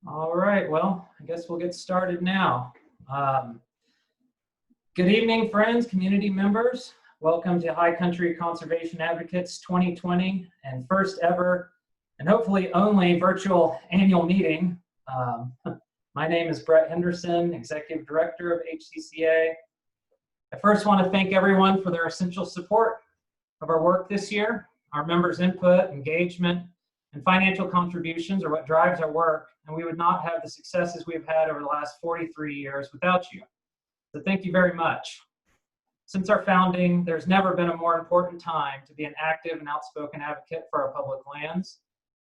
All right, well, I guess we'll get started now. Um, Good evening, friends, community members. Welcome to High Country Conservation Advocates 2020 and first ever and hopefully only virtual annual meeting. My name is Brett Henderson, Executive Director of HCCA. I first want to thank everyone for their essential support of our work this year. Our members' input, engagement, and financial contributions are what drives our work, and we would not have the successes we've had over the last 43 years without you. So thank you very much. Since our founding, there's never been a more important time to be an active and outspoken advocate for our public lands.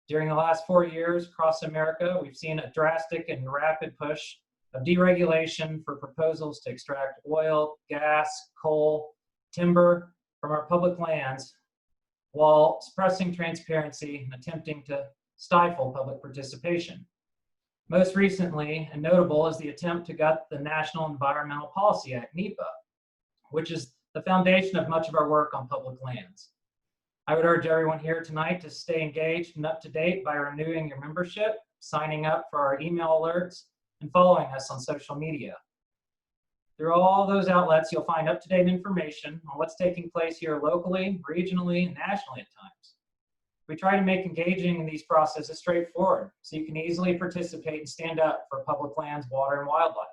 During the last 4 years across America, we've seen a drastic and rapid push of deregulation for proposals to extract oil, gas, coal, timber from our public lands, while suppressing transparency and attempting to stifle public participation. Most recently and notable is the attempt to gut the National Environmental Policy Act, NEPA, which is the foundation of much of our work on public lands. I would urge everyone here tonight to stay engaged and up to date by renewing your membership, signing up for our email alerts, and following us on social media. Through all those outlets, you'll find up-to-date information on what's taking place here locally, regionally, and nationally at times. We try to make engaging in these processes straightforward so you can easily participate and stand up for public lands, water, and wildlife.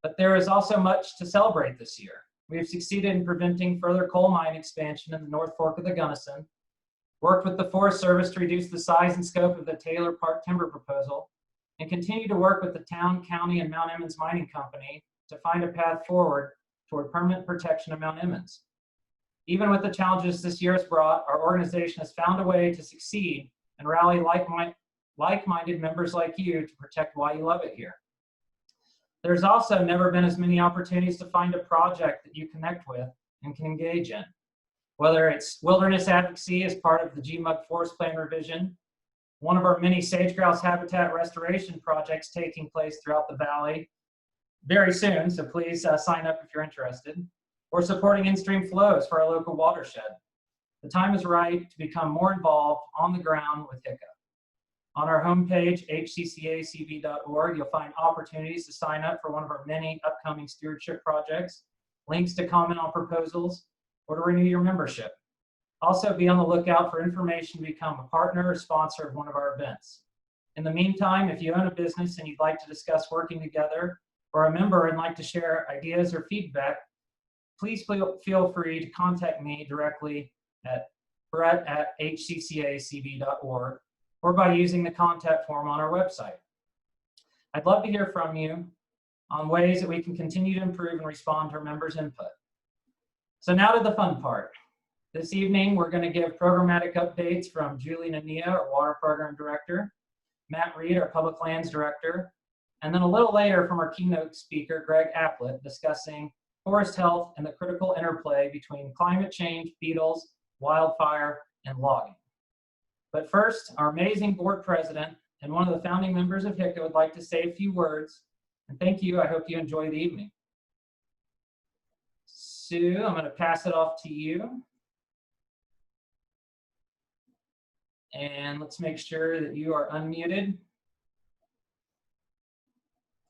But there is also much to celebrate this year. We have succeeded in preventing further coal mine expansion in the North Fork of the Gunnison, worked with the Forest Service to reduce the size and scope of the Taylor Park timber proposal, and continue to work with the town, county, and Mount Emmons Mining Company to find a path forward toward permanent protection of Mount Emmons. Even with the challenges this year has brought, our organization has found a way to succeed and rally like-minded members like you to protect why you love it here. There's also never been as many opportunities to find a project that you connect with and can engage in. Whether it's wilderness advocacy as part of the GMUG Forest Plan revision, one of our many sage-grouse habitat restoration projects taking place throughout the valley very soon, so please sign up if you're interested, or supporting in-stream flows for our local watershed. The time is right to become more involved on the ground with HCCA. On our homepage, hccacv.org, you'll find opportunities to sign up for one of our many upcoming stewardship projects, links to comment on proposals, or to renew your membership. Also, be on the lookout for information to become a partner or sponsor of one of our events. In the meantime, if you own a business and you'd like to discuss working together, or a member and like to share ideas or feedback, please feel free to contact me directly at brett@hccacv.org or by using the contact form on our website. I'd love to hear from you on ways that we can continue to improve and respond to our members' input. So now to the fun part. This evening, we're going to give programmatic updates from Julie Nania, our Water Program Director, Matt Reed, our Public Lands Director, and then a little later from our keynote speaker, Greg Applett, discussing forest health and the critical interplay between climate change, beetles, wildfire, and logging. But first, our amazing board president and one of the founding members of HCCA would like to say a few words. And thank you. I hope you enjoy the evening. Sue, I'm going to pass it off to you. And let's make sure that you are unmuted.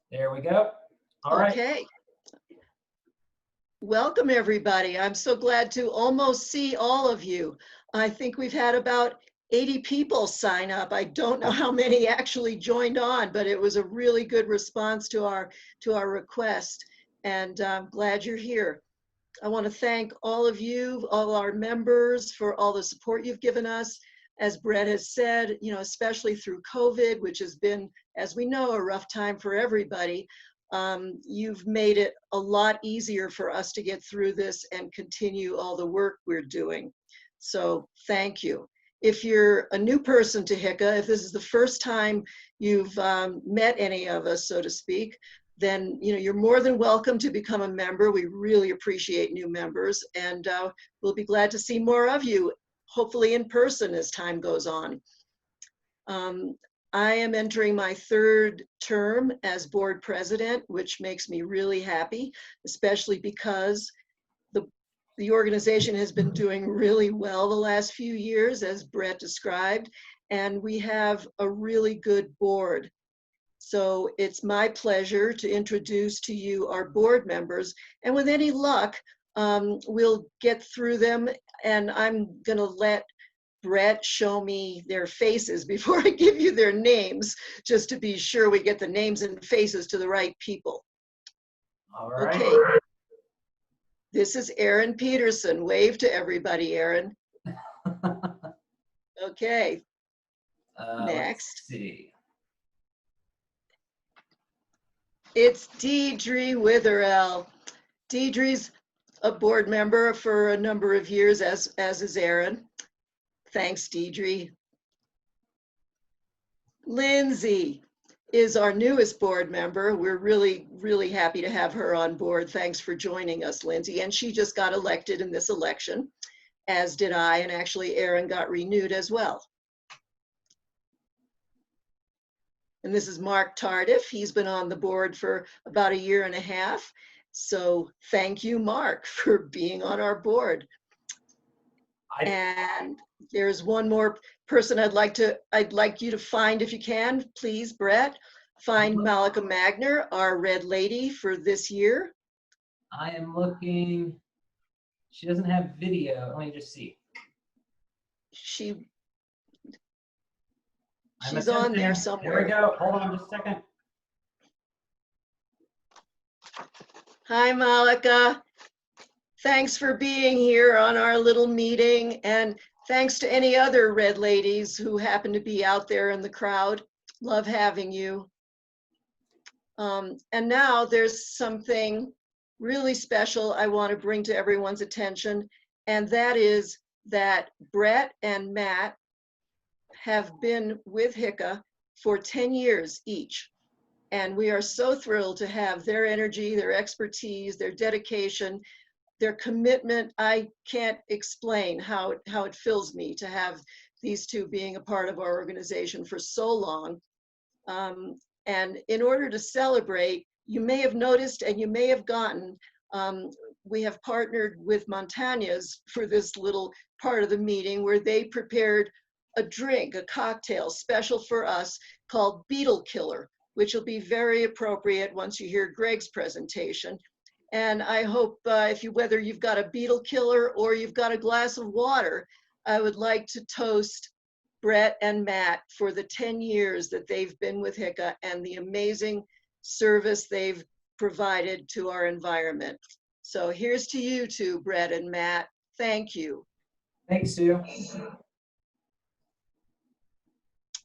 There we go. All right. Okay. Welcome, everybody. I'm so glad to almost see all of you. I think we've had about 80 people sign up. I don't know how many actually joined on, but it was a really good response to our request, and I'm glad you're here. I want to thank all of you, all our members, for all the support you've given us. As Brett has said, especially through COVID, which has been, as we know, a rough time for everybody. You've made it a lot easier for us to get through this and continue all the work we're doing. So thank you. If you're a new person to HCCA, if this is the first time you've met any of us, so to speak, then you're more than welcome to become a member. We really appreciate new members, and we'll be glad to see more of you, hopefully in person as time goes on. I am entering my third term as board president, which makes me really happy, especially because the organization has been doing really well the last few years, as Brett described, and we have a really good board. So it's my pleasure to introduce to you our board members. And with any luck, we'll get through them. And I'm going to let Brett show me their faces before I give you their names, just to be sure we get the names and faces to the right people. All right. Okay. This is Aaron Peterson. Wave to everybody, Aaron. Okay. Next. Let's see. It's Deidre Witherell. Deidre's a board member for a number of years, as is Aaron. Thanks, Deidre. Lindsay is our newest board member. We're really, really happy to have her on board. Thanks for joining us, Lindsay. And she just got elected in this election, as did I, and actually Aaron got renewed as well. And this is Mark Tardif. He's been on the board for about 1.5 years. So thank you, Mark, for being on our board. And there's one more person I'd like you to find, if you can, please, Brett. Find Malika Magner, our Red Lady for this year. I am looking. She doesn't have video. Let me just see. She's attempting. On there somewhere. There we go. Hold on just a second. Hi, Malika. Thanks for being here on our little meeting, and thanks to any other Red Ladies who happen to be out there in the crowd. Love having you. And now there's something really special I want to bring to everyone's attention, and that is that Brett and Matt have been with HCCA for 10 years each. And we are so thrilled to have their energy, their expertise, their dedication, their commitment. I can't explain how it fills me to have these two being a part of our organization for so long. And in order to celebrate, you may have noticed and you may have gotten, we have partnered with Montanya's for this little part of the meeting where they prepared a drink, a cocktail special for us called Beetlekiller, which will be very appropriate once you hear Greg's presentation. And I hope whether you've got a Beetlekiller or you've got a glass of water, I would like to toast Brett and Matt for the 10 years that they've been with HCCA and the amazing service they've provided to our environment. So here's to you two, Brett and Matt. Thank you. Thanks, Sue.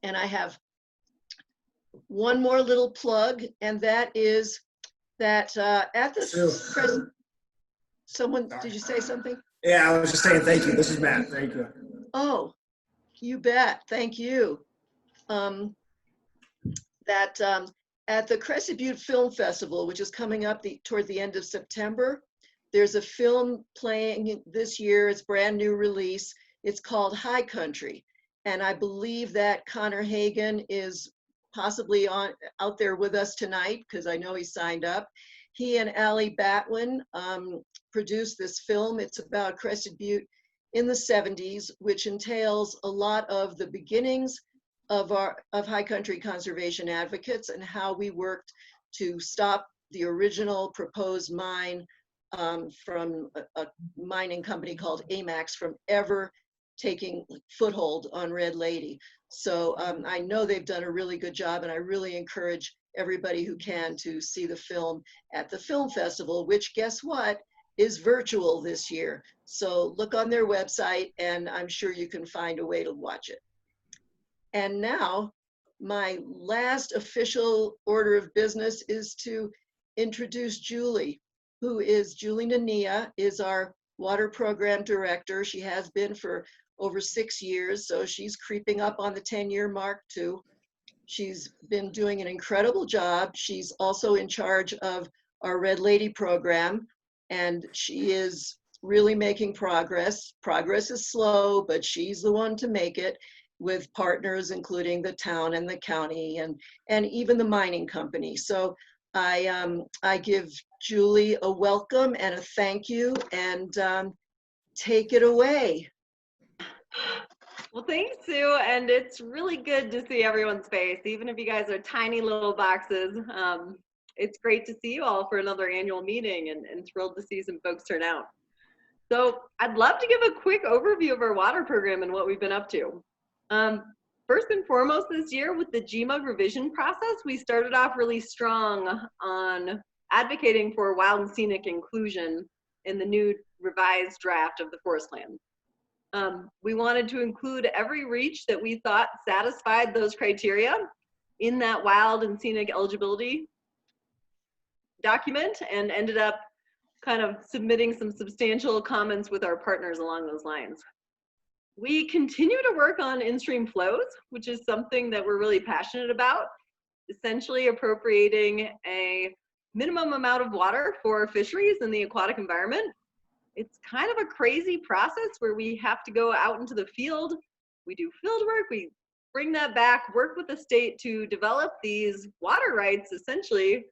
And I have one more little plug, and that is that at the someone, did you say something? Yeah, I was just saying thank you. This is Matt. Thank you. Oh, you bet. Thank you. At the Crescent Butte Film Festival, which is coming up toward the end of September, there's a film playing this year. It's brand new release. It's called High Country. And I believe that Connor Hagan is possibly out there with us tonight, because I know he signed up. He and Allie Batwin produced this film. It's about Crested Butte in the 70s, which entails a lot of the beginnings of High Country conservation advocates and how we worked to stop the original proposed mine from a mining company called AMAX from ever taking foothold on Red Lady. So I know they've done a really good job, and I really encourage everybody who can to see the film at the film festival, which, guess what, is virtual this year. So look on their website and I'm sure you can find a way to watch it. And now my last official order of business is to introduce Julie, who is Julie Nania, is our water program director. She has been for over 6 years, so she's creeping up on the 10-year mark too. She's been doing an incredible job. She's also in charge of our Red Lady program, and she is really making progress. Progress is slow, but she's the one to make it, with partners including the town and the county and even the mining company. So I give Julie a welcome and a thank you, and take it away. Well, thanks, Sue, and it's really good to see everyone's face, even if you guys are tiny little boxes. It's great to see you all for another annual meeting, and thrilled to see some folks turn out. So I'd love to give a quick overview of our water program and what we've been up to. First and foremost this year with the GMUG revision process, we started off really strong on advocating for wild and scenic inclusion in the new revised draft of the forest plan. We wanted to include every reach that we thought satisfied those criteria in that wild and scenic eligibility document, and ended up kind of submitting some substantial comments with our partners along those lines. We continue to work on in-stream flows, which is something that we're really passionate about, essentially appropriating a minimum amount of water for fisheries in the aquatic environment. It's kind of a crazy process where we have to go out into the field. We do field work, we bring that back, work with the state to develop these water rights essentially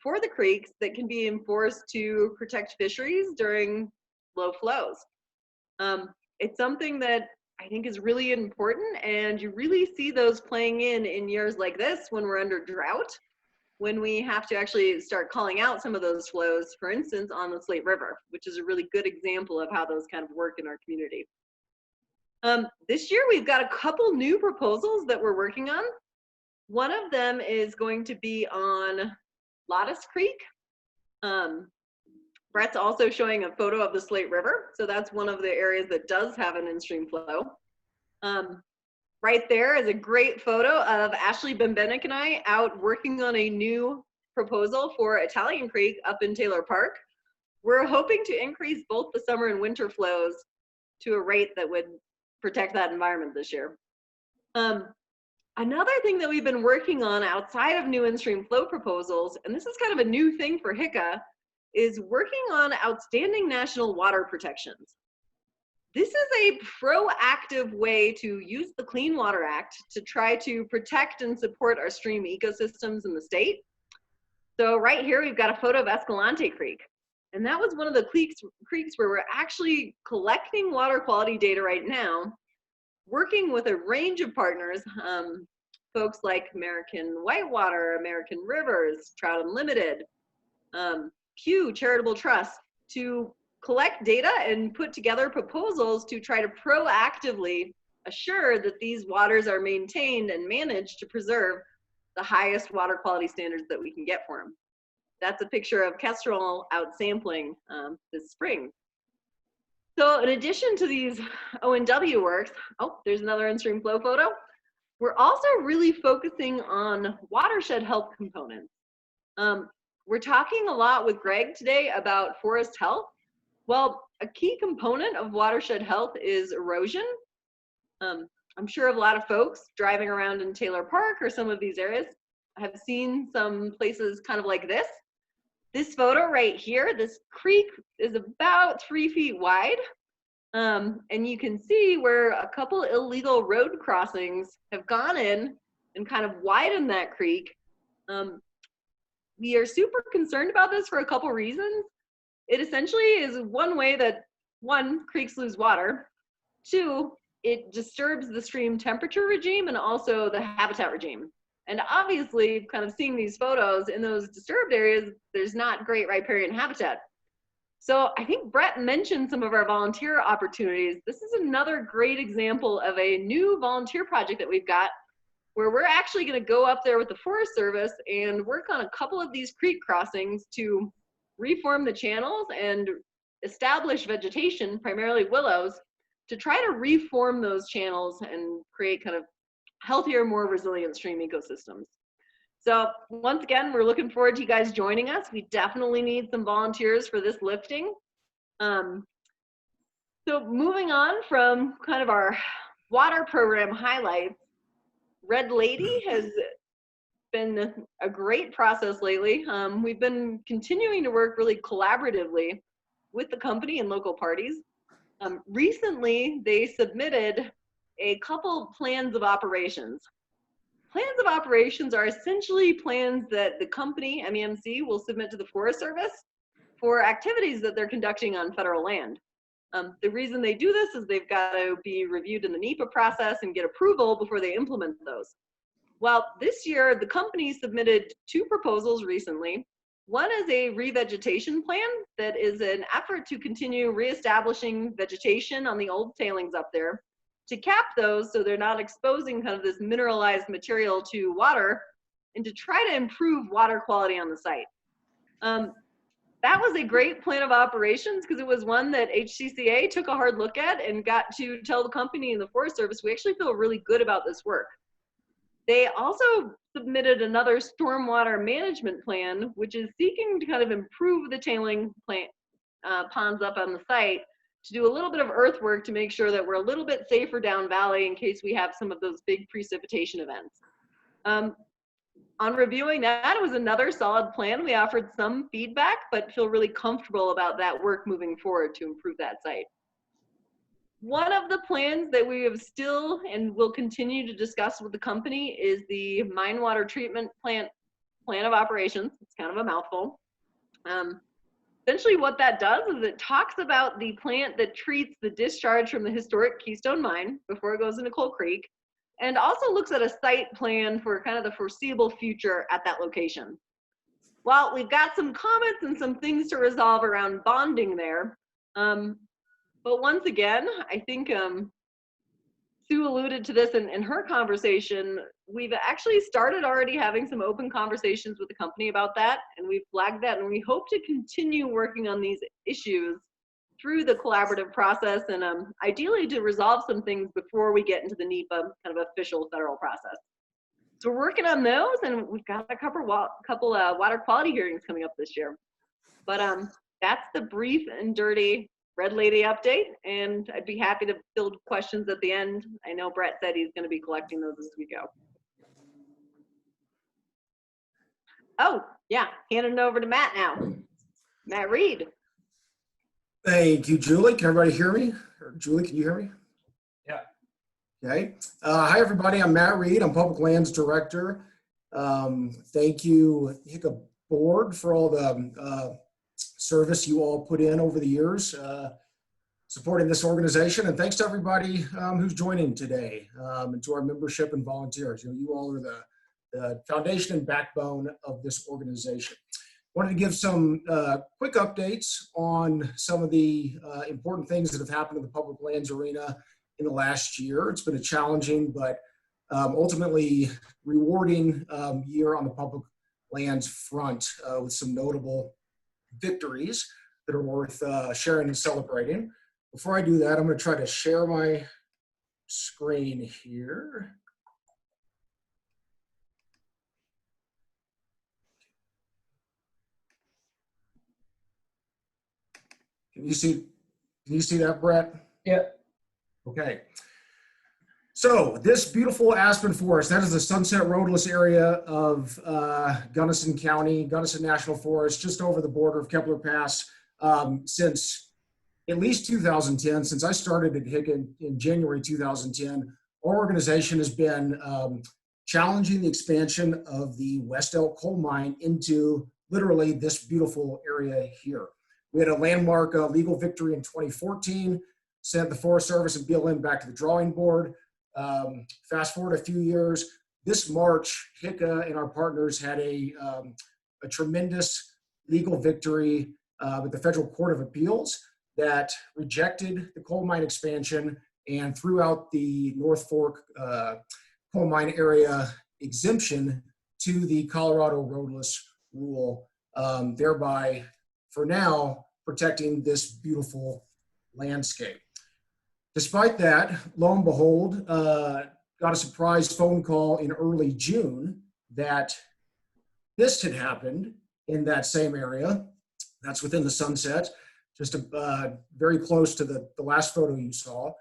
for the creeks that can be enforced to protect fisheries during low flows. It's something that I think is really important, and you really see those playing in years like this when we're under drought, when we have to actually start calling out some of those flows, for instance, on the Slate River, which is a really good example of how those kind of work in our community. This year, we've got a couple new proposals that we're working on. One of them is going to be on Lottis Creek. Brett's also showing a photo of the Slate River, so that's one of the areas that does have an in-stream flow. Right there is a great photo of Ashley Bembenek and I out working on a new proposal for Italian Creek up in Taylor Park. We're hoping to increase both the summer and winter flows to a rate that would protect that environment this year. Another thing that we've been working on outside of new in-stream flow proposals, and this is kind of a new thing for HCCA, is working on outstanding national water protections. This is a proactive way to use the Clean Water Act to try to protect and support our stream ecosystems in the state. So right here, we've got a photo of Escalante Creek. And that was one of the creeks where we're actually collecting water quality data right now, working with a range of partners, folks like American Whitewater, American Rivers, Trout Unlimited, Pew Charitable Trust, to collect data and put together proposals to try to proactively assure that these waters are maintained and managed to preserve the highest water quality standards that we can get for them. That's a picture of Kestrel out sampling this spring. So in addition to these O&W works, oh, there's another in-stream flow photo. We're also really focusing on watershed health components. We're talking a lot with Greg today about forest health. Well, a key component of watershed health is erosion. I'm sure a lot of folks driving around in Taylor Park or some of these areas have seen some places kind of like this. This photo right here, this creek is about 3 feet wide. And you can see where a couple illegal road crossings have gone in and kind of widened that creek. We are super concerned about this for a couple reasons. It essentially is one way that, one, creeks lose water. Two, it disturbs the stream temperature regime and also the habitat regime. And obviously, kind of seeing these photos in those disturbed areas, there's not great riparian habitat. So I think Brett mentioned some of our volunteer opportunities. This is another great example of a new volunteer project that we've got, where we're actually going to go up there with the Forest Service and work on a couple of these creek crossings to reform the channels and establish vegetation, primarily willows, to try to reform those channels and create kind of healthier, more resilient stream ecosystems. So once again, we're looking forward to you guys joining us. We definitely need some volunteers for this lifting. So moving on from kind of our water program highlights, Red Lady has been a great process lately. We've been continuing to work really collaboratively with the company and local parties. Recently, they submitted a couple plans of operations. Plans of operations are essentially plans that the company, MEMC, will submit to the Forest Service for activities that they're conducting on federal land. The reason they do this is they've got to be reviewed in the NEPA process and get approval before they implement those. Well, this year, the company submitted 2 proposals recently. One is a revegetation plan that is an effort to continue reestablishing vegetation on the old tailings up there to cap those so they're not exposing kind of this mineralized material to water, and to try to improve water quality on the site. That was a great plan of operations because it was one that HCCA took a hard look at and got to tell the company and the Forest Service, we actually feel really good about this work. They also submitted another stormwater management plan, which is seeking to kind of improve the tailing ponds up on the site, to do a little bit of earthwork to make sure that we're a little bit safer down valley in case we have some of those big precipitation events. On reviewing that, it was another solid plan. We offered some feedback, but feel really comfortable about that work moving forward to improve that site. One of the plans that we have still and will continue to discuss with the company is the mine water treatment plant plan of operations. It's kind of a mouthful. Essentially what that does is it talks about the plant that treats the discharge from the historic Keystone Mine before it goes into Coal Creek, and also looks at a site plan for kind of the foreseeable future at that location. Well, we've got some comments and some things to resolve around bonding there. But once again, I think Sue alluded to this in her conversation. We've actually started already having some open conversations with the company about that, and we've flagged that, and we hope to continue working on these issues through the collaborative process, and ideally to resolve some things before we get into the NEPA kind of official federal process. So we're working on those, and we've got a couple water quality hearings coming up this year. But that's the brief and dirty Red Lady update, and I'd be happy to field questions at the end. I know Brett said he's going to be collecting those as we go. Oh, yeah, handing it over to Matt now. Matt Reed. Thank you, Julie. Can everybody hear me? Or Julie, can you hear me? Yeah. Okay. Hi, everybody. I'm Matt Reed. I'm Public Lands Director. Thank you, HCCA Board, for all the service you all put in over the years supporting this organization. And thanks to everybody who's joining today, and to our membership and volunteers. You all are the foundation and backbone of this organization. Wanted to give some quick updates on some of the important things that have happened in the public lands arena in the last year. It's been a challenging but ultimately rewarding year on the public lands front with some notable victories that are worth sharing and celebrating. Before I do that, I'm going to try to share my screen here. Can you see that, Brett? Yep. Okay. So this beautiful aspen forest, that is the Sunset Roadless area of Gunnison County, Gunnison National Forest, just over the border of Kepler Pass, since at least 2010. Since I started at HCCA in January 2010, our organization has been challenging the expansion of the West Elk coal mine into literally this beautiful area here. We had a landmark legal victory in 2014, sent the Forest Service and BLM back to the drawing board. Fast forward a few years, this March, HCCA and our partners had a tremendous legal victory with the Federal Court of Appeals that rejected the coal mine expansion and threw out the North Fork coal mine area exemption to the Colorado roadless rule, thereby, for now, protecting this beautiful landscape. Despite that, lo and behold, got a surprise phone call in early June that this had happened in that same area. That's within the Sunset, just very close to the last photo you saw.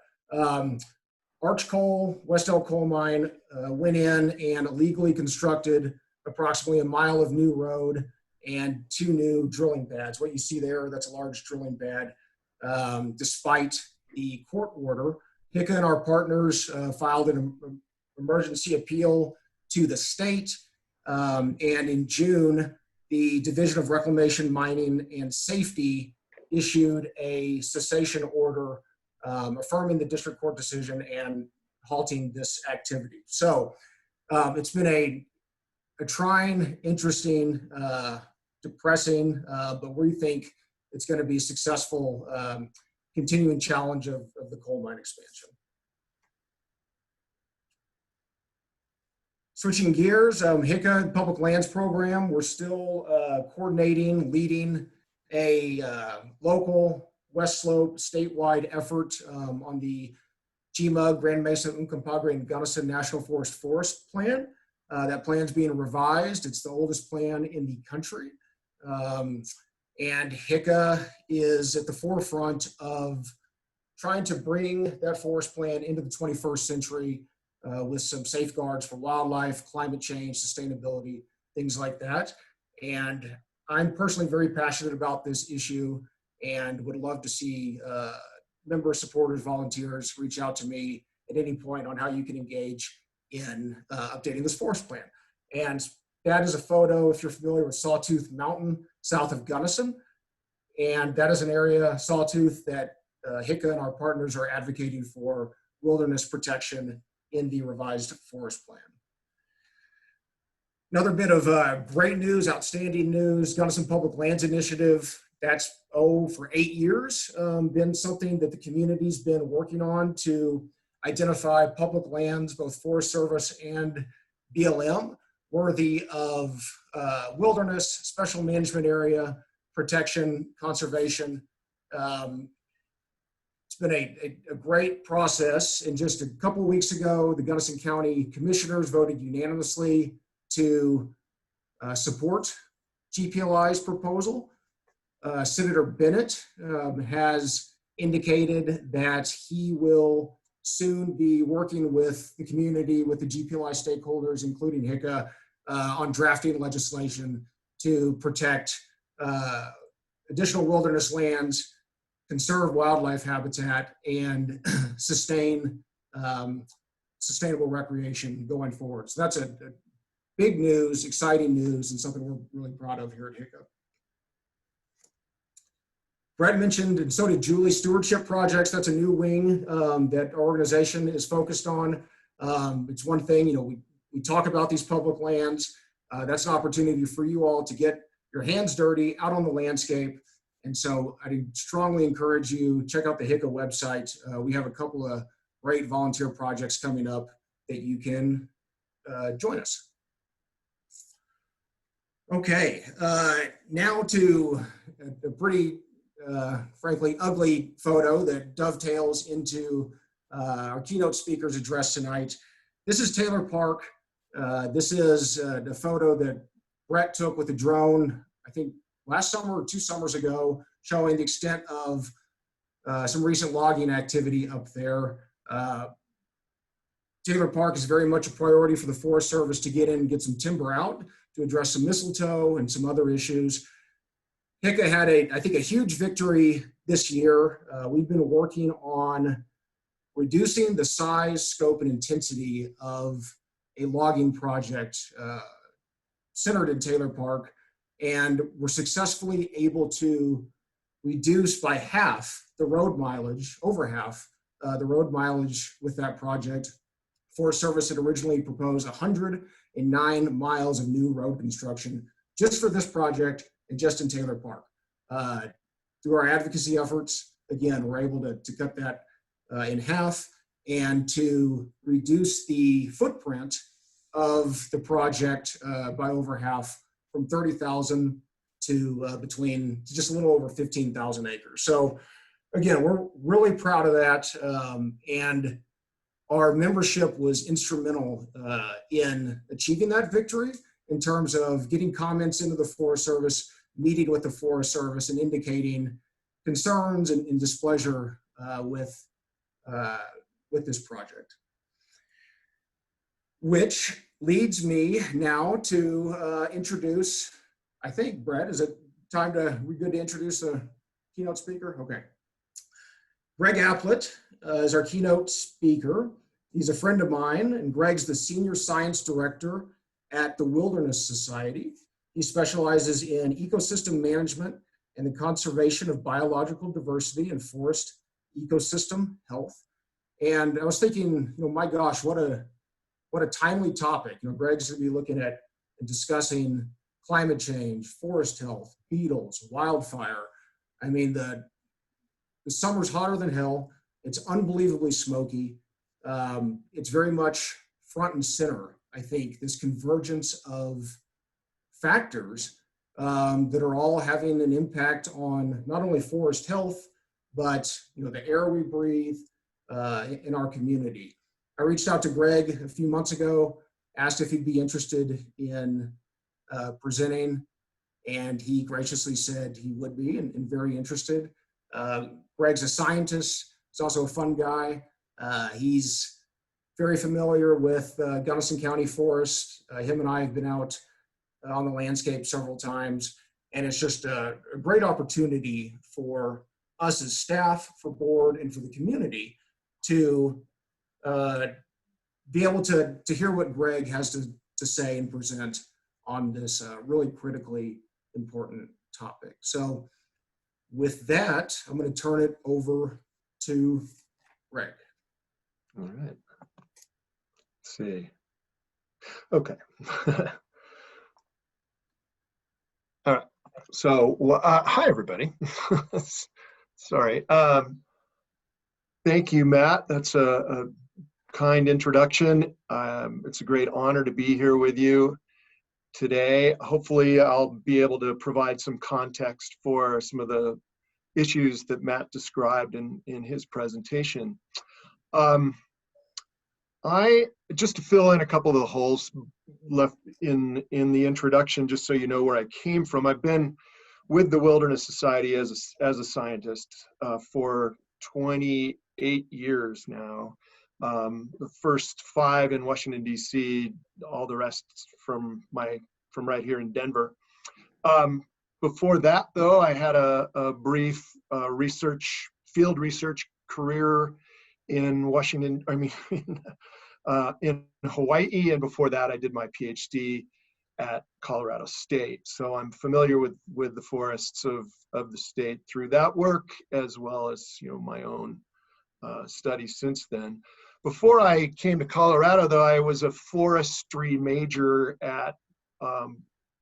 Arch Coal, West Elk Coal Mine went in and illegally constructed approximately a mile of new road and 2 new drilling pads. What you see there, that's a large drilling pad. Despite the court order, HCCA and our partners filed an emergency appeal to the state. And in June, the Division of Reclamation, Mining, and Safety issued a cessation order affirming the district court decision and halting this activity. So it's been a trying, interesting, depressing, but we think it's going to be a successful continuing challenge of the coal mine expansion. Switching gears, HCCA Public Lands Program, we're still coordinating, leading a local West Slope statewide effort on the GMUG, Grand Mesa, Uncompahgre, and Gunnison National Forest Plan. That plan's being revised. It's the oldest plan in the country. And HCCA is at the forefront of trying to bring that forest plan into the 21st century with some safeguards for wildlife, climate change, sustainability, things like that. And I'm personally very passionate about this issue and would love to see members, supporters, volunteers reach out to me at any point on how you can engage in updating this forest plan. And that is a photo, if you're familiar with Sawtooth Mountain, south of Gunnison. And that is an area, Sawtooth, that HCCA and our partners are advocating for wilderness protection in the revised forest plan. Another bit of great news, outstanding news, Gunnison Public Lands Initiative. That's, for 8 years, been something that the community's been working on to identify public lands, both Forest Service and BLM, worthy of wilderness, special management area, protection, conservation. It's been a great process. And just a couple of weeks ago, the Gunnison County Commissioners voted unanimously to support GPLI's proposal. Senator Bennett has indicated that he will soon be working with the community, with the GPLI stakeholders, including HCCA, on drafting legislation to protect additional wilderness lands, conserve wildlife habitat, and sustain sustainable recreation going forward. So that's a big news, exciting news, and something we're really proud of here at HCCA. Brett mentioned, and so did Julie, stewardship projects. That's a new wing that our organization is focused on. It's one thing, we talk about these public lands. That's an opportunity for you all to get your hands dirty out on the landscape. And so I strongly encourage you, check out the HCCA website. We have a couple of great volunteer projects coming up that you can join us. Okay, now to a pretty, frankly, ugly photo that dovetails into our keynote speaker's address tonight. This is Taylor Park. This is the photo that Brett took with a drone, I think last summer or 2 summers ago, showing the extent of some recent logging activity up there. Taylor Park is very much a priority for the Forest Service to get in and get some timber out to address some mistletoe and some other issues. HCCA had I think a huge victory this year. We've been working on reducing the size, scope, and intensity of a logging project centered in Taylor Park, and we're successfully able to reduce by half the road mileage, over half the road mileage with that project. Forest Service had originally proposed 109 miles of new road construction just for this project and just in Taylor Park. Through our advocacy efforts, again, we're able to cut that in half and to reduce the footprint of the project by over half, from 30,000 to just a little over 15,000 acres. So again, we're really proud of that. And our membership was instrumental in achieving that victory in terms of getting comments into the Forest Service, meeting with the Forest Service, and indicating concerns and displeasure with this project. Which leads me now to introduce, I think, Brett, is it time we good to introduce the keynote speaker? Okay. Greg Applett is our keynote speaker. He's a friend of mine, and Greg's the Senior Science Director at the Wilderness Society. He specializes in ecosystem management and the conservation of biological diversity and forest ecosystem health. And I was thinking, my gosh, what a timely topic. Greg's going to be looking at and discussing climate change, forest health, beetles, wildfire. I mean, the summer's hotter than hell. It's unbelievably smoky. It's very much front and center, I think, this convergence of factors that are all having an impact on not only forest health, but the air we breathe in our community. I reached out to Greg a few months ago, asked if he'd be interested in presenting, and he graciously said he would be, and very interested. Greg's a scientist. He's also a fun guy. He's very familiar with Gunnison County Forest. Him and I have been out on the landscape several times, and it's just a great opportunity for us as staff, for board, and for the community to be able to hear what Greg has to say and present on this really critically important topic. So with that, I'm going to turn it over to Greg. All right. Let's see. Okay. All right. So, hi, everybody. Sorry. Thank you, Matt. That's a kind introduction. It's a great honor to be here with you today. Hopefully, I'll be able to provide some context for some of the issues that Matt described in his presentation. Just to fill in a couple of the holes left in the introduction, just so you know where I came from. I've been with the Wilderness Society as a scientist for 28 years now. The first 5 in Washington, D.C., all the rest from right here in Denver. Before that, though, I had a brief field research career in Washington, in Hawaii, and before that I did my PhD at Colorado State. So I'm familiar with the forests of the state through that work, as well as my own studies since then. Before I came to Colorado, though, I was a forestry major at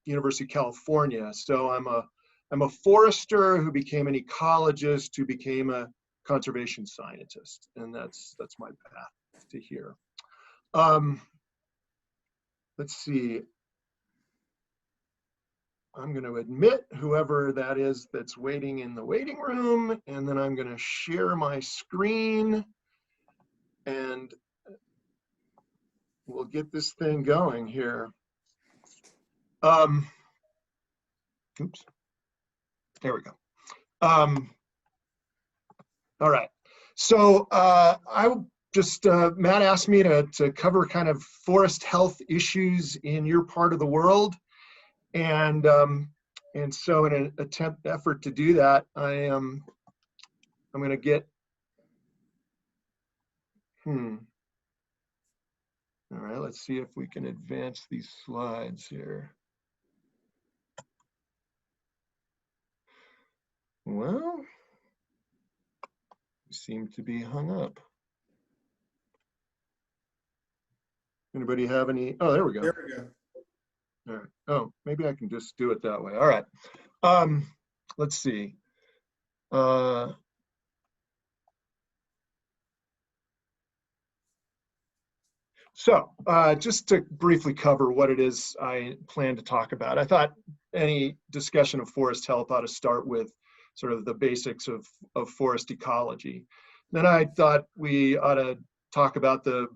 University of California. So I'm a forester who became an ecologist who became a conservation scientist, and that's my path to here. Let's see. I'm going to admit whoever that is that's waiting in the waiting room, and then I'm going to share my screen, and we'll get this thing going here. Oops. There we go. All right. So I just, Matt asked me to cover kind of forest health issues in your part of the world. And so in an effort to do that, I'm going to get, all right, let's see if we can advance these slides here. Well, we seem to be hung up. Anybody have any? Oh, there we go. There we go. All right. Oh, maybe I can just do it that way. All right. Let's see. So just to briefly cover what it is I plan to talk about, I thought any discussion of forest health ought to start with sort of the basics of forest ecology. Then I thought we ought to talk about the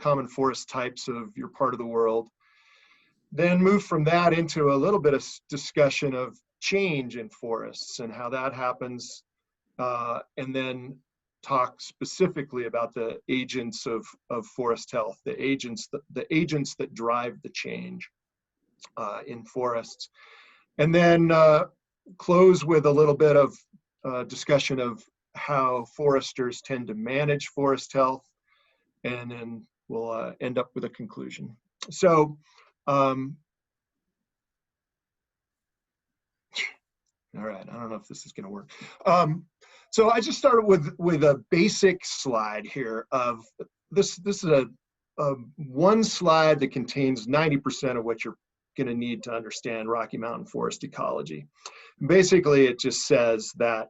common forest types of your part of the world. Then move from that into a little bit of discussion of change in forests and how that happens, and then talk specifically about the agents of forest health, the agents that drive the change in forests, and then close with a little bit of discussion of how foresters tend to manage forest health, and then we'll end up with a conclusion. So All right, I don't know if this is going to work. So I just started with a basic slide here of this. This is a one slide that contains 90% of what you're going to need to understand Rocky Mountain forest ecology. Basically, it just says that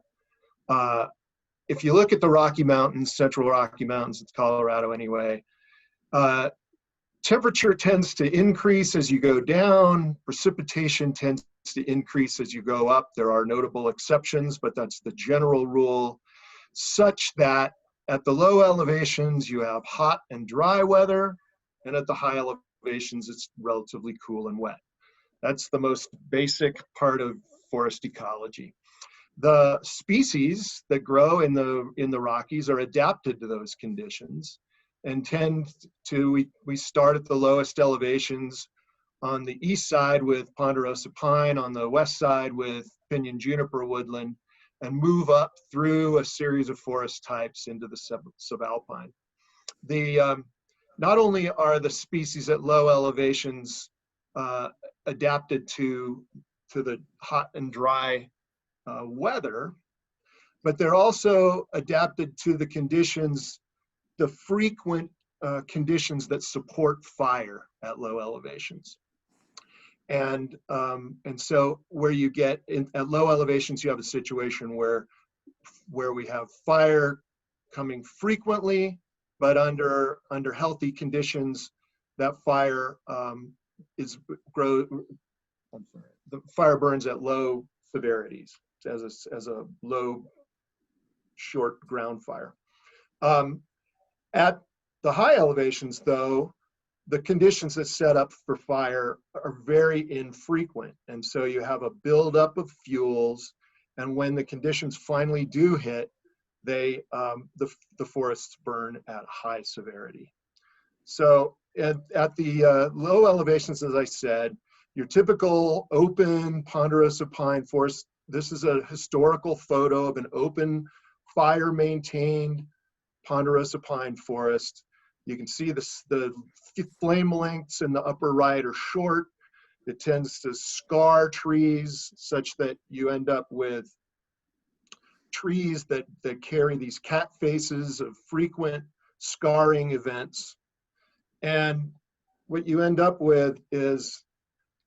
if you look at the Rocky Mountains, Central Rocky Mountains, it's Colorado anyway, temperature tends to increase as you go down, precipitation tends to increase as you go up. There are notable exceptions, but that's the general rule, such that at the low elevations, you have hot and dry weather, and at the high elevations, it's relatively cool and wet. That's the most basic part of forest ecology. The species that grow in the Rockies are adapted to those conditions and tend to, we start at the lowest elevations on the east side with ponderosa pine, on the west side with pinyon juniper woodland, and move up through a series of forest types into the subalpine. Not only are the species at low elevations adapted to the hot and dry weather, but they're also adapted to the conditions, the frequent conditions that support fire at low elevations. And so where you get at low elevations, you have a situation where we have fire coming frequently, but under healthy conditions, that fire the fire burns at low severities as a low, short ground fire. At the high elevations, though, the conditions that set up for fire are very infrequent. And so you have a buildup of fuels. And when the conditions finally do hit, the forests burn at high severity. So at the low elevations, as I said, your typical open ponderosa pine forest, this is a historical photo of an open, fire-maintained ponderosa pine forest. You can see the flame lengths in the upper right are short. It tends to scar trees such that you end up with trees that carry these cat faces of frequent scarring events. And what you end up with is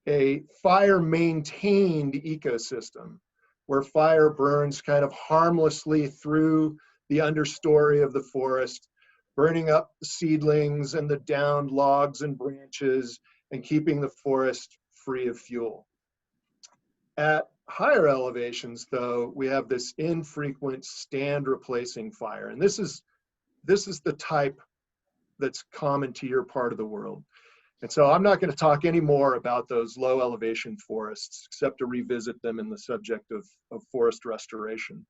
a fire-maintained ecosystem where fire burns kind of harmlessly through the understory of the forest, burning up the seedlings and the downed logs and branches and keeping the forest free of fuel. At higher elevations, though, we have this infrequent stand replacing fire. And this is the type that's common to your part of the world. And so I'm not going to talk any more about those low elevation forests, except to revisit them in the subject of forest restoration.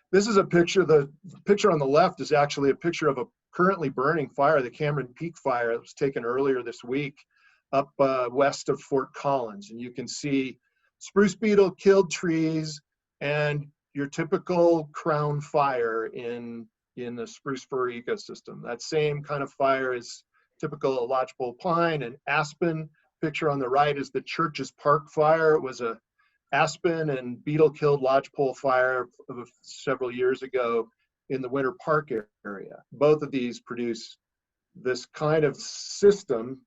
This is a picture, the picture on the left is actually a picture of a currently burning fire, the Cameron Peak fire that was taken earlier this week up west of Fort Collins. And you can see spruce beetle killed trees and your typical crown fire in the spruce fir ecosystem. That same kind of fire is typical of lodgepole pine and aspen. Picture on the right is the Churches Park fire. It was a aspen and beetle killed lodgepole fire several years ago in the Winter Park area. Both of these produce this kind of system,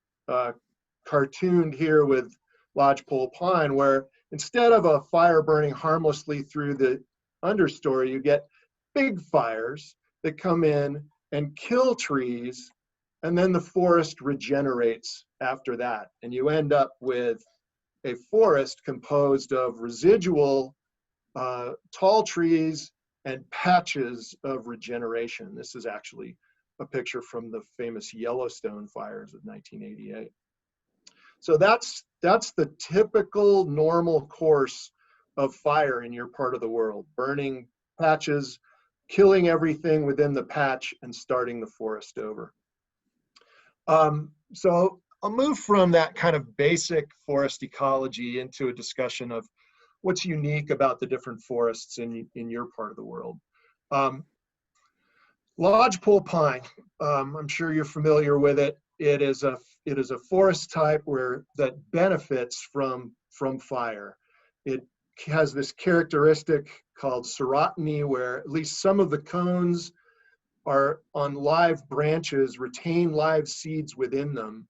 cartooned here with lodgepole pine, where instead of a fire burning harmlessly through the understory, you get big fires that come in and kill trees, and then the forest regenerates after that. And you end up with a forest composed of residual tall trees and patches of regeneration. This is actually a picture from the famous Yellowstone fires of 1988. So that's the typical normal course of fire in your part of the world: burning patches, killing everything within the patch, and starting the forest over. So I'll move from that kind of basic forest ecology into a discussion of what's unique about the different forests in your part of the world. Lodgepole pine, I'm sure you're familiar with it. It is a forest type that benefits from fire. It has this characteristic called serotiny, where at least some of the cones are on live branches, retain live seeds within them.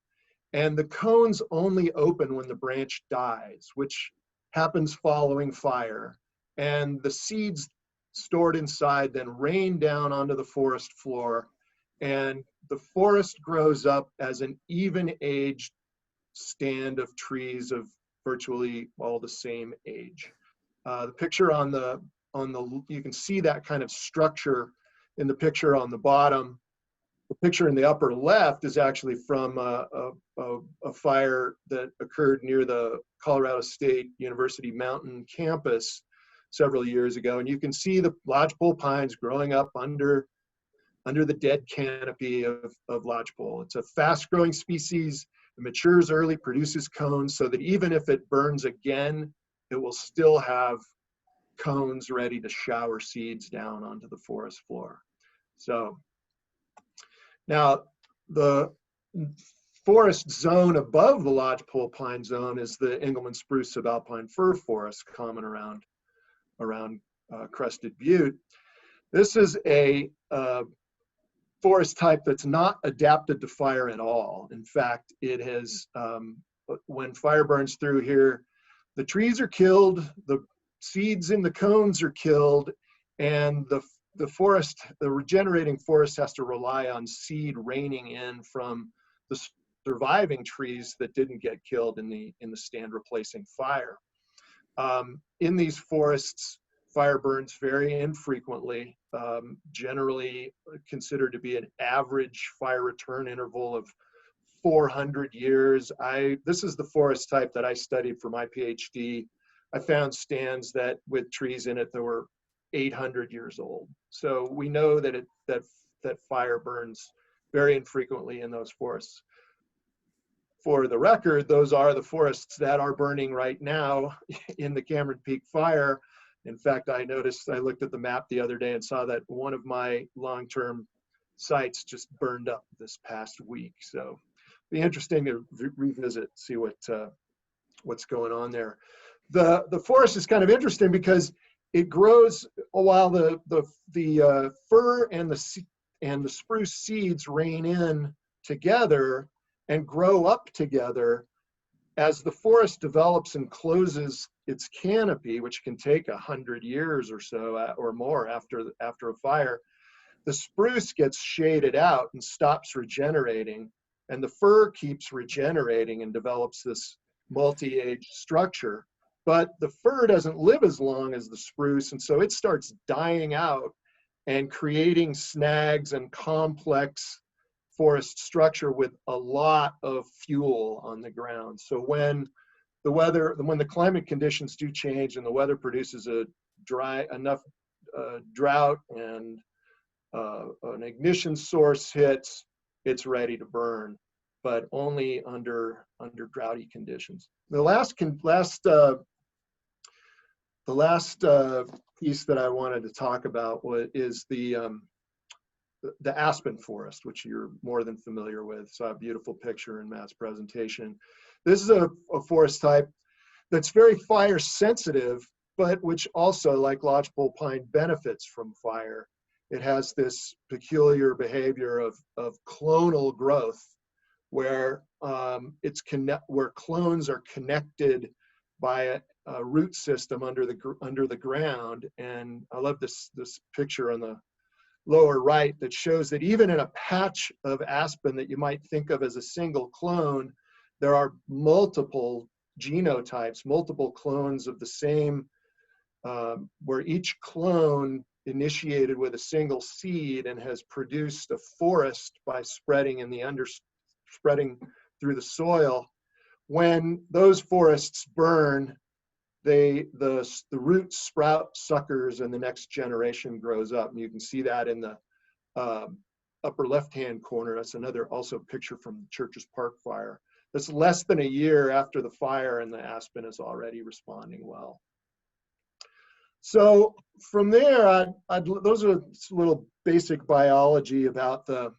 And the cones only open when the branch dies, which happens following fire. And the seeds stored inside then rain down onto the forest floor. And the forest grows up as an even-aged stand of trees of virtually all the same age. The picture on the, you can see that kind of structure in the picture on the bottom. The picture in the upper left is actually from a fire that occurred near the Colorado State University Mountain campus several years ago. And you can see the lodgepole pines growing up under the dead canopy of lodgepole. It's a fast-growing species. It matures early, produces cones, so that even if it burns again, it will still have cones ready to shower seeds down onto the forest floor. So now the forest zone above the lodgepole pine zone is the Engelmann spruce subalpine fir forest, common around Crested Butte. This is a forest type that's not adapted to fire at all. In fact, it has, when fire burns through here, the trees are killed, the seeds in the cones are killed, and the forest, the regenerating forest, has to rely on seed raining in from the surviving trees that didn't get killed in the stand replacing fire. In these forests, fire burns very infrequently, generally considered to be an average fire return interval of 400 years. This is the forest type that I studied for my PhD. I found stands that with trees in it that were 800 years old. So we know that that fire burns very infrequently in those forests. For the record, those are the forests that are burning right now in the Cameron Peak fire. In fact, I looked at the map the other day and saw that one of my long-term sites just burned up this past week. So be interesting to revisit, see what's going on there. The forest is kind of interesting because it grows while the fir and the spruce seeds rain in together and grow up together. As the forest develops and closes its canopy, which can take 100 years or so or more after a fire, the spruce gets shaded out and stops regenerating, and the fir keeps regenerating and develops this multi-age structure. But the fir doesn't live as long as the spruce, and so it starts dying out and creating snags and complex forest structure with a lot of fuel on the ground. So when the climate conditions do change and the weather produces enough drought and an ignition source hits, it's ready to burn, but only under droughty conditions. The last piece that I wanted to talk about is the aspen forest, which you're more than familiar with. Saw a beautiful picture in Matt's presentation. This is a forest type that's very fire sensitive, but which also, like lodgepole pine, benefits from fire. It has this peculiar behavior of clonal growth, where where clones are connected by a root system under the ground. And I love this picture on the lower right that shows that even in a patch of aspen that you might think of as a single clone, there are multiple genotypes, multiple clones of the same, where each clone initiated with a single seed and has produced a forest by spreading through the soil. When those forests burn, the roots sprout suckers and the next generation grows up. And you can see that in the upper left-hand corner. That's another also picture from Churches Park fire. That's less than a year after the fire, and the aspen is already responding well. So from there, those are little basic biology about the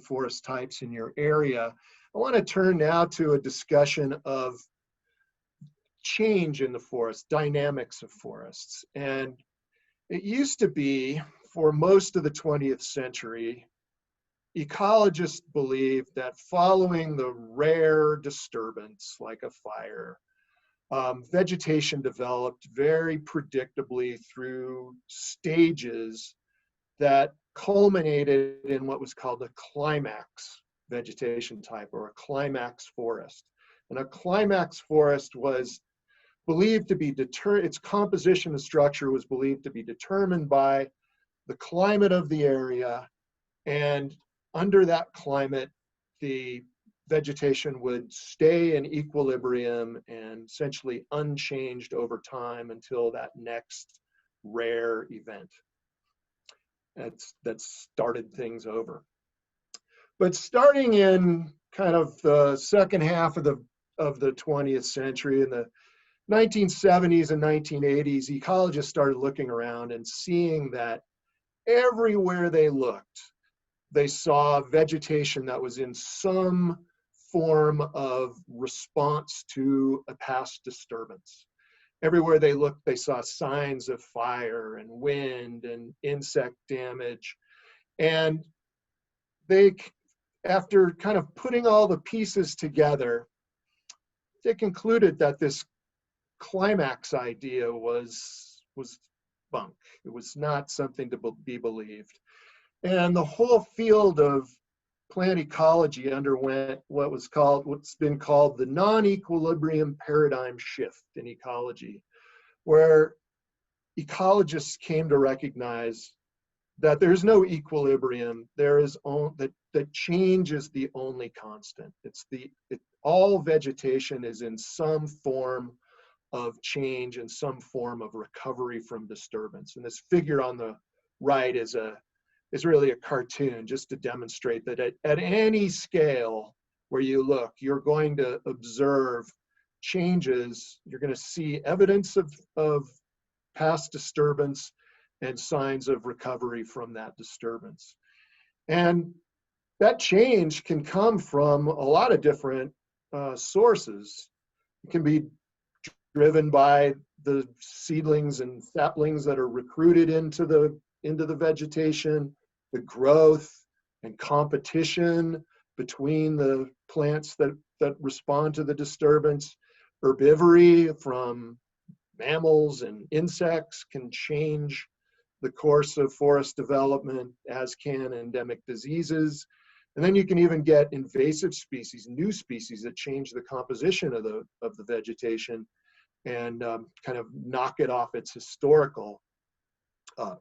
forest types in your area. I want to turn now to a discussion of change in the forest, dynamics of forests. And it used to be, for most of the 20th century, ecologists believed that following the rare disturbance like a fire, vegetation developed very predictably through stages that culminated in what was called a climax vegetation type, or a climax forest. And a climax forest was believed to be its composition and structure was believed to be determined by the climate of the area, and under that climate, the vegetation would stay in equilibrium and essentially unchanged over time until that next rare event that started things over. But starting in kind of the second half of the 20th century, in the 1970s and 1980s, ecologists started looking around and seeing that everywhere they looked, they saw vegetation that was in some form of response to a past disturbance. Everywhere they looked, they saw signs of fire and wind and insect damage. And they, after kind of putting all the pieces together, they concluded that this climax idea was bunk. It was not something to be believed. And the whole field of plant ecology underwent what's been called the non-equilibrium paradigm shift in ecology, where ecologists came to recognize that there's no equilibrium. That change is the only constant. All vegetation is in some form of change and some form of recovery from disturbance. And this figure on the right is really a cartoon, just to demonstrate that at any scale where you look, you're going to observe changes. You're going to see evidence of past disturbance and signs of recovery from that disturbance. And that change can come from a lot of different sources. It can be driven by the seedlings and saplings that are recruited into the vegetation, the growth and competition between the plants that respond to the disturbance. Herbivory from mammals and insects can change the course of forest development, as can endemic diseases. And then you can even get invasive species, new species that change the composition of the vegetation and kind of knock it off its historical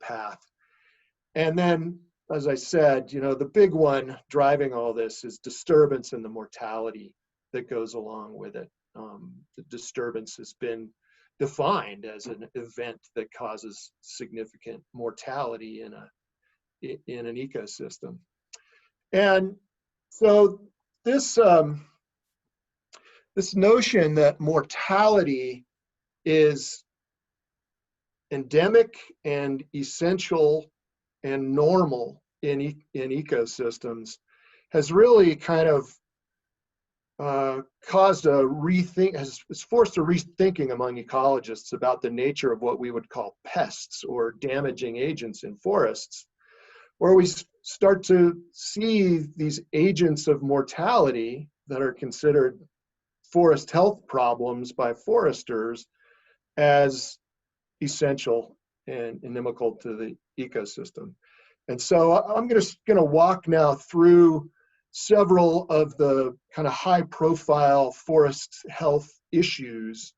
path. And then, as I said, the big one driving all this is disturbance and the mortality that goes along with it. The disturbance has been defined as an event that causes significant mortality in an ecosystem. And so this notion that mortality is endemic and essential and normal in ecosystems has really kind of caused a rethink, has forced a rethinking among ecologists about the nature of what we would call pests or damaging agents in forests, where we start to see these agents of mortality that are considered forest health problems by foresters as essential and inimical to the ecosystem. And so I'm just going to walk now through several of the kind of high profile forest health issues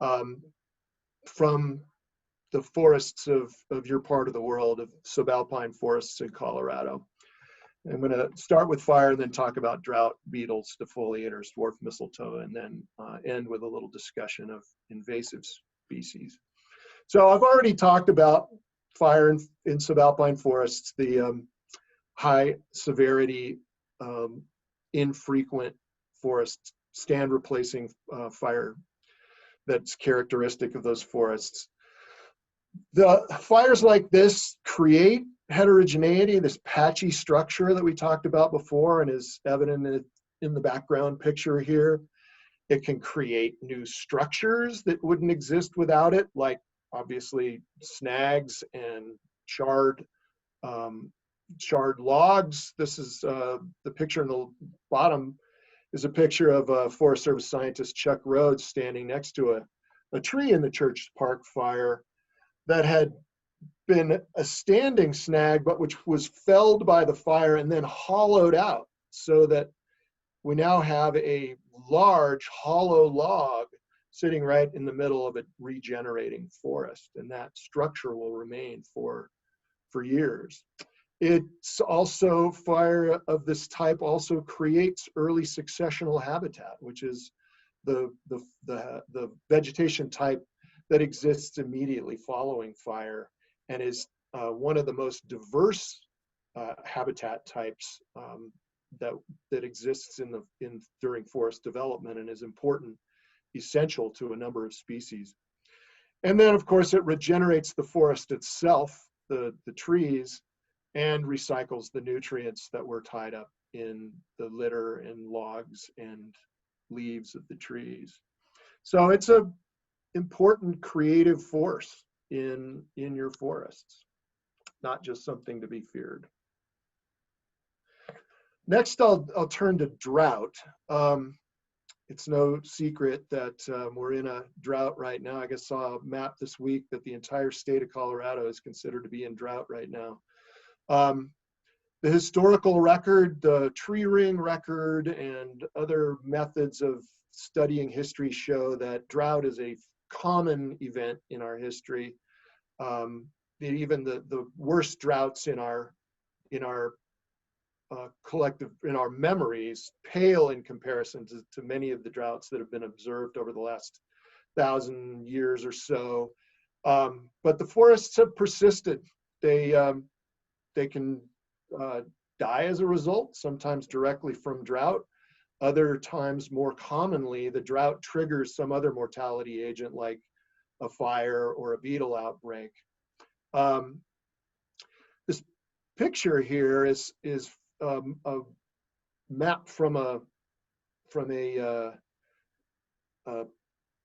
from the forests of your part of the world, of subalpine forests in Colorado. I'm going to start with fire and then talk about drought, beetles, defoliators, dwarf mistletoe, and then end with a little discussion of invasive species. So I've already talked about fire in subalpine forests, the high severity, infrequent forest stand replacing fire that's characteristic of those forests. The fires like this create heterogeneity, this patchy structure that we talked about before and is evident in the background picture here. It can create new structures that wouldn't exist without it, like obviously snags and charred logs. This is the picture in the bottom is a picture of Forest Service scientist Chuck Rhodes standing next to a tree in the Church Park fire that had been a standing snag, but which was felled by the fire and then hollowed out, so that we now have a large hollow log sitting right in the middle of a regenerating forest, and that structure will remain for years. It's also, fire of this type also creates early successional habitat, which is the vegetation type that exists immediately following fire, and is one of the most diverse habitat types that exists during forest development, and is important, essential to a number of species. And then, of course, it regenerates the forest itself, the trees, and recycles the nutrients that were tied up in the litter and logs and leaves of the trees. So it's a important creative force in your forests, not just something to be feared. Next, I'll turn to drought. It's no secret that we're in a drought right now. I guess saw a map this week that the entire state of Colorado is considered to be in drought right now. The historical record, the tree ring record, and other methods of studying history show that drought is a common event in our history. Even the worst droughts in our collective, in our memories, pale in comparison to many of the droughts that have been observed over the last 1,000 years or so. But the forests have persisted. They can die as a result, sometimes directly from drought. Other times, more commonly, the drought triggers some other mortality agent like a fire or a beetle outbreak. This picture here is a map from a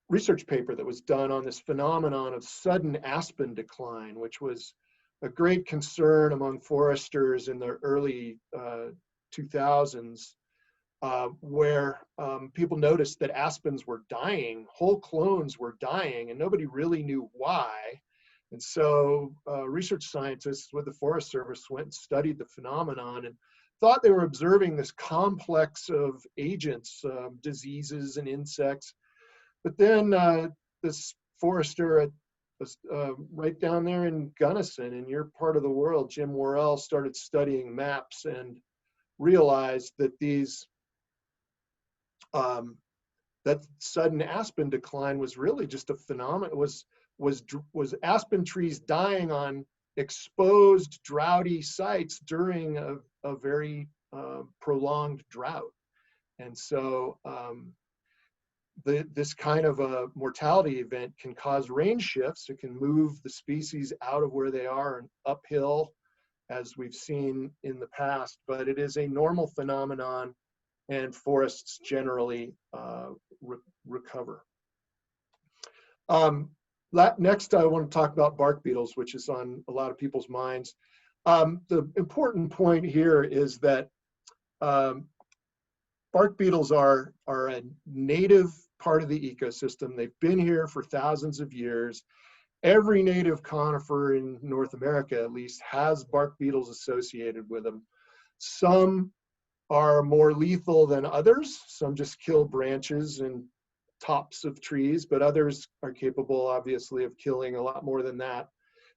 research paper that was done on this phenomenon of sudden aspen decline, which was a great concern among foresters in the early 2000s, where people noticed that aspens were dying, whole clones were dying, and nobody really knew why. And so research scientists with the Forest Service went and studied the phenomenon and thought they were observing this complex of agents, diseases and insects. But then this forester right down there in Gunnison, in your part of the world, Jim Worrell, started studying maps and realized that that sudden aspen decline was really just a phenomenon, was aspen trees dying on exposed droughty sites during a very prolonged drought. And so this kind of a mortality event can cause range shifts. It can move the species out of where they are and uphill, as we've seen in the past, but it is a normal phenomenon, and forests generally recover. Next, I want to talk about bark beetles, which is on a lot of people's minds. The important point here is that bark beetles are a native part of the ecosystem. They've been here for thousands of years. Every native conifer in North America, at least, has bark beetles associated with them. Some are more lethal than others. Some just kill branches and tops of trees, but others are capable, obviously, of killing a lot more than that.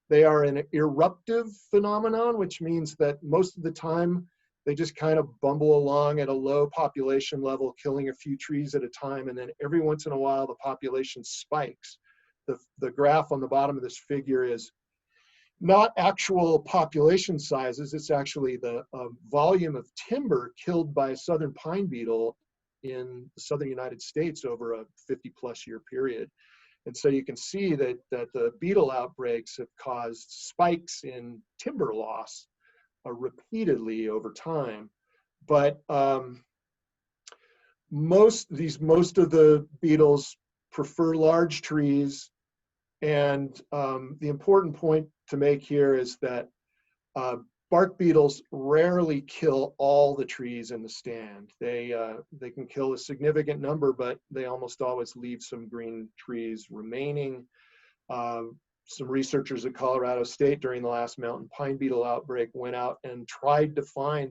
They are an eruptive phenomenon, which means that most of the time they just kind of bumble along at a low population level, killing a few trees at a time, and then every once in a while the population spikes. The graph on the bottom of this figure is not actual population sizes, it's actually the volume of timber killed by a southern pine beetle in the southern United States over a 50+ year period. And so you can see that the beetle outbreaks have caused spikes in timber loss repeatedly over time. But most of the beetles prefer large trees. And the important point to make here is that bark beetles rarely kill all the trees in the stand. They can kill a significant number, but they almost always leave some green trees remaining. Some researchers at Colorado State during the last mountain pine beetle outbreak went out and tried to find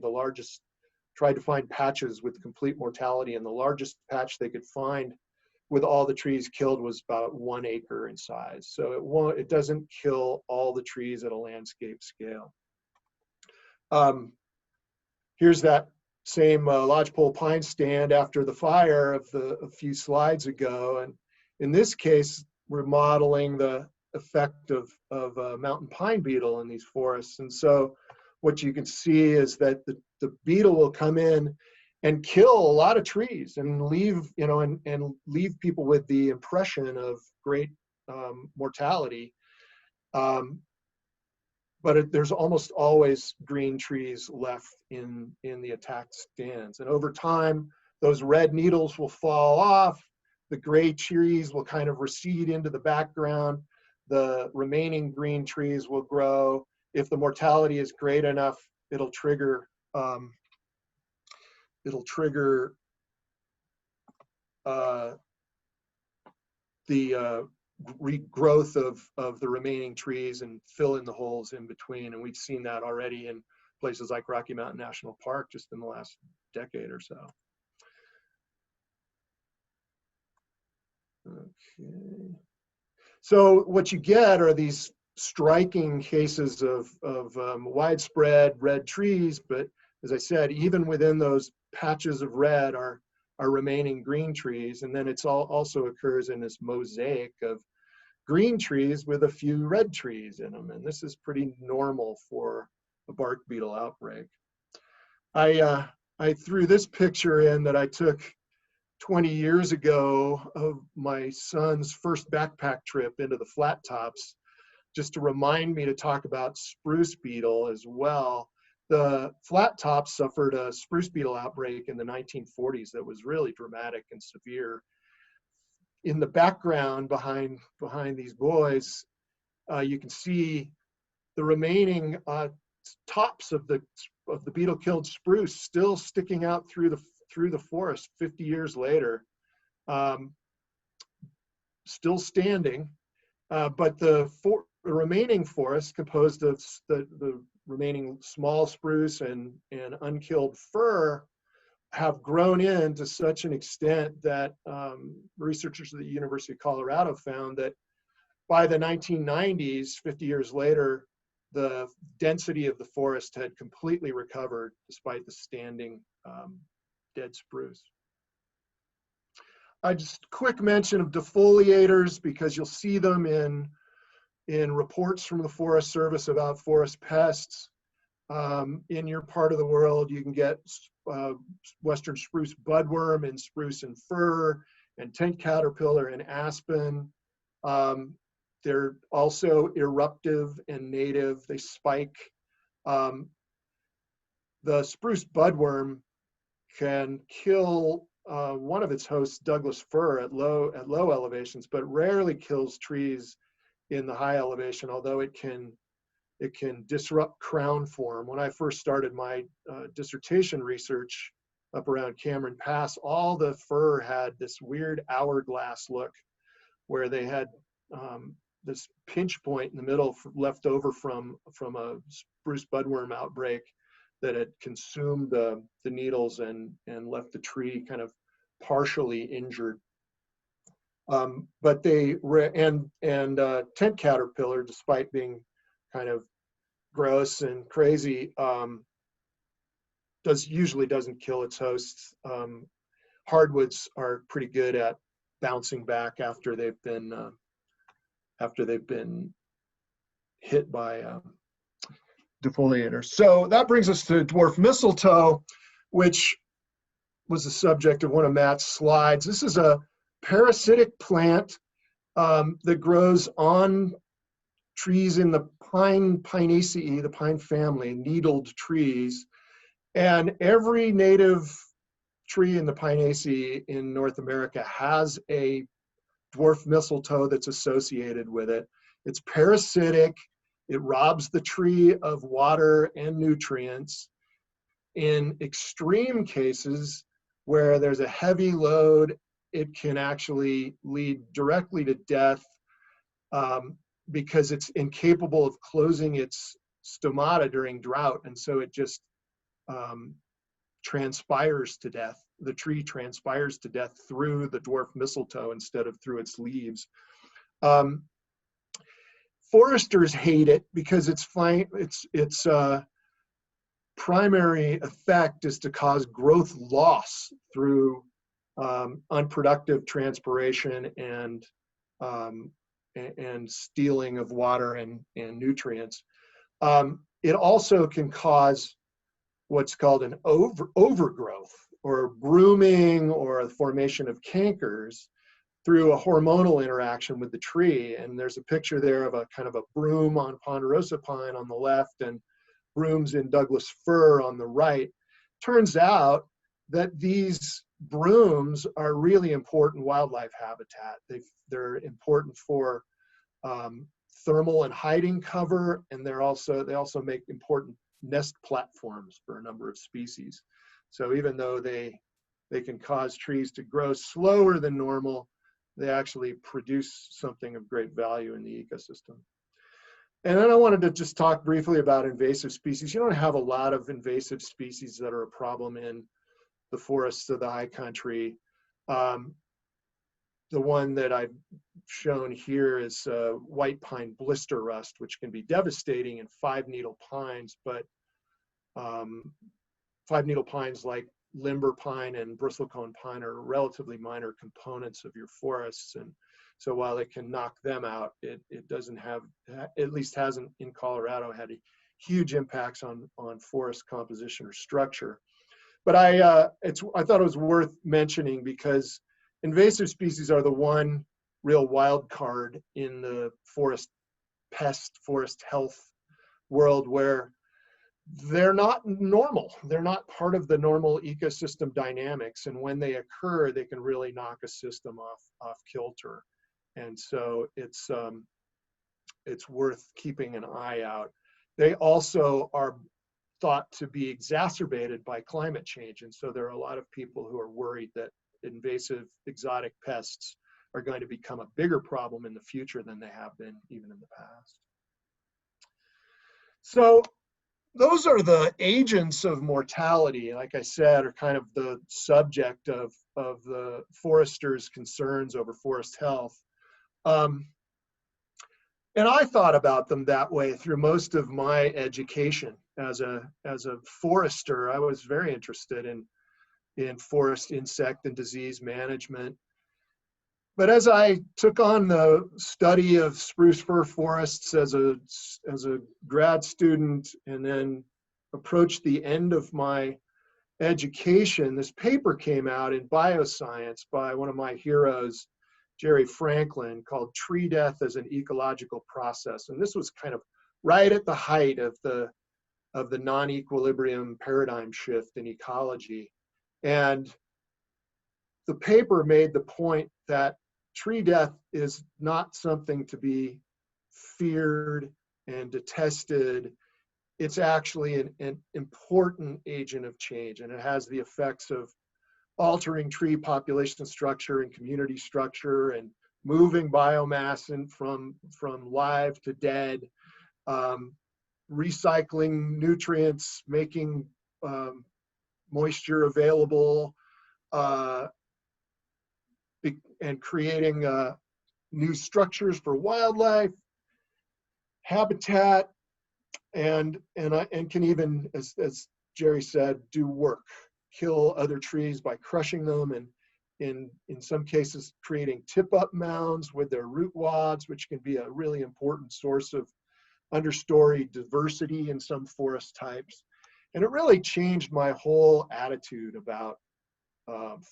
patches with complete mortality, and the largest patch they could find with all the trees killed was about 1 acre in size. So it doesn't kill all the trees at a landscape scale. Here's that same lodgepole pine stand after the fire of a few slides ago. And in this case, we're modeling the effect of mountain pine beetle in these forests. And so what you can see is that the beetle will come in and kill a lot of trees and leave, and leave people with the impression of great mortality. But there's almost always green trees left in the attacked stands. And over time, those red needles will fall off. The gray trees will kind of recede into the background. The remaining green trees will grow. If the mortality is great enough, it'll trigger the regrowth of the remaining trees and fill in the holes in between. And we've seen that already in places like Rocky Mountain National Park just in the last decade or so. Okay. So what you get are these striking cases of widespread red trees, but as I said, even within those patches of red are remaining green trees, and then it's also occurs in this mosaic of green trees with a few red trees in them, and this is pretty normal for a bark beetle outbreak. I threw this picture in that I took 20 years ago of my son's first backpack trip into the flat tops, just to remind me to talk about spruce beetle as well. The flat tops suffered a spruce beetle outbreak in the 1940s that was really dramatic and severe. In the background behind these boys, you can see the remaining tops of the beetle-killed spruce still sticking out through the forest 50 years later, still standing, but the remaining forest, composed of the remaining small spruce and unkilled fir, have grown in to such an extent that researchers at the University of Colorado found that by the 1990s, 50 years later, the density of the forest had completely recovered despite the standing dead spruce. Just quick mention of defoliators, because you'll see them in reports from the Forest Service about forest pests. In your part of the world, you can get western spruce budworm and spruce and fir and tent caterpillar and aspen. They're also eruptive and native. They spike. The spruce budworm can kill one of its hosts, Douglas fir, at low elevations, but rarely kills trees in the high elevation, although it can disrupt crown form. When I first started my dissertation research up around Cameron Pass, all the fir had this weird hourglass look where they had this pinch point in the middle left over from a spruce budworm outbreak that had consumed the needles and left the tree kind of partially injured. But tent caterpillar, despite being kind of gross and crazy, usually doesn't kill its hosts. Hardwoods are pretty good at bouncing back after they've been hit by defoliators. So that brings us to dwarf mistletoe, which was the subject of one of Matt's slides. This is a parasitic plant that grows on trees in the Pinaceae, the pine family, needled trees. And every native tree in the Pinaceae in North America has a dwarf mistletoe that's associated with it. It's parasitic. It robs the tree of water and nutrients. In extreme cases where there's a heavy load, it can actually lead directly to death because it's incapable of closing its stomata during drought. And so it just transpires to death. The tree transpires to death through the dwarf mistletoe instead of through its leaves. Foresters hate it because its primary effect is to cause growth loss through unproductive transpiration and stealing of water and nutrients. It also can cause what's called an overgrowth or brooming or the formation of cankers through a hormonal interaction with the tree. And there's a picture there of a kind of a broom on ponderosa pine on the left and brooms in Douglas fir on the right. Turns out that these brooms are really important wildlife habitat. They're important for thermal and hiding cover, and they also make important nest platforms for a number of species. So even though they can cause trees to grow slower than normal, they actually produce something of great value in the ecosystem. And then I wanted to just talk briefly about invasive species. You don't have a lot of invasive species that are a problem in the forests of the high country. The one that I've shown here is white pine blister rust, which can be devastating in 5-needle pines, but 5-needle pines like limber pine and bristlecone pine are relatively minor components of your forests. And so while it can knock them out, it doesn't have, at least hasn't in Colorado, had huge impacts on forest composition or structure. But I thought it was worth mentioning because invasive species are the one real wild card in the forest health world where they're not normal. They're not part of the normal ecosystem dynamics. And when they occur, they can really knock a system off kilter. And so it's worth keeping an eye out. They also are thought to be exacerbated by climate change. And so there are a lot of people who are worried that invasive exotic pests are going to become a bigger problem in the future than they have been even in the past. So those are the agents of mortality, like I said, are kind of the subject of the foresters' concerns over forest health. And I thought about them that way through most of my education as a forester. I was very interested in forest insect and disease management. But as I took on the study of spruce fir forests as a grad student and then approached the end of my education, this paper came out in Bioscience by one of my heroes, Jerry Franklin, called Tree Death as an Ecological Process. And this was kind of right at the height of the non-equilibrium paradigm shift in ecology. And the paper made the point that tree death is not something to be feared and detested. It's actually an important agent of change, and it has the effects of altering tree population structure and community structure and moving biomass from live to dead, recycling nutrients, making moisture available, and creating new structures for wildlife, habitat, and can even, as Jerry said, do work, kill other trees by crushing them, and in some cases creating tip-up mounds with their root wads, which can be a really important source of understory diversity in some forest types. And it really changed my whole attitude about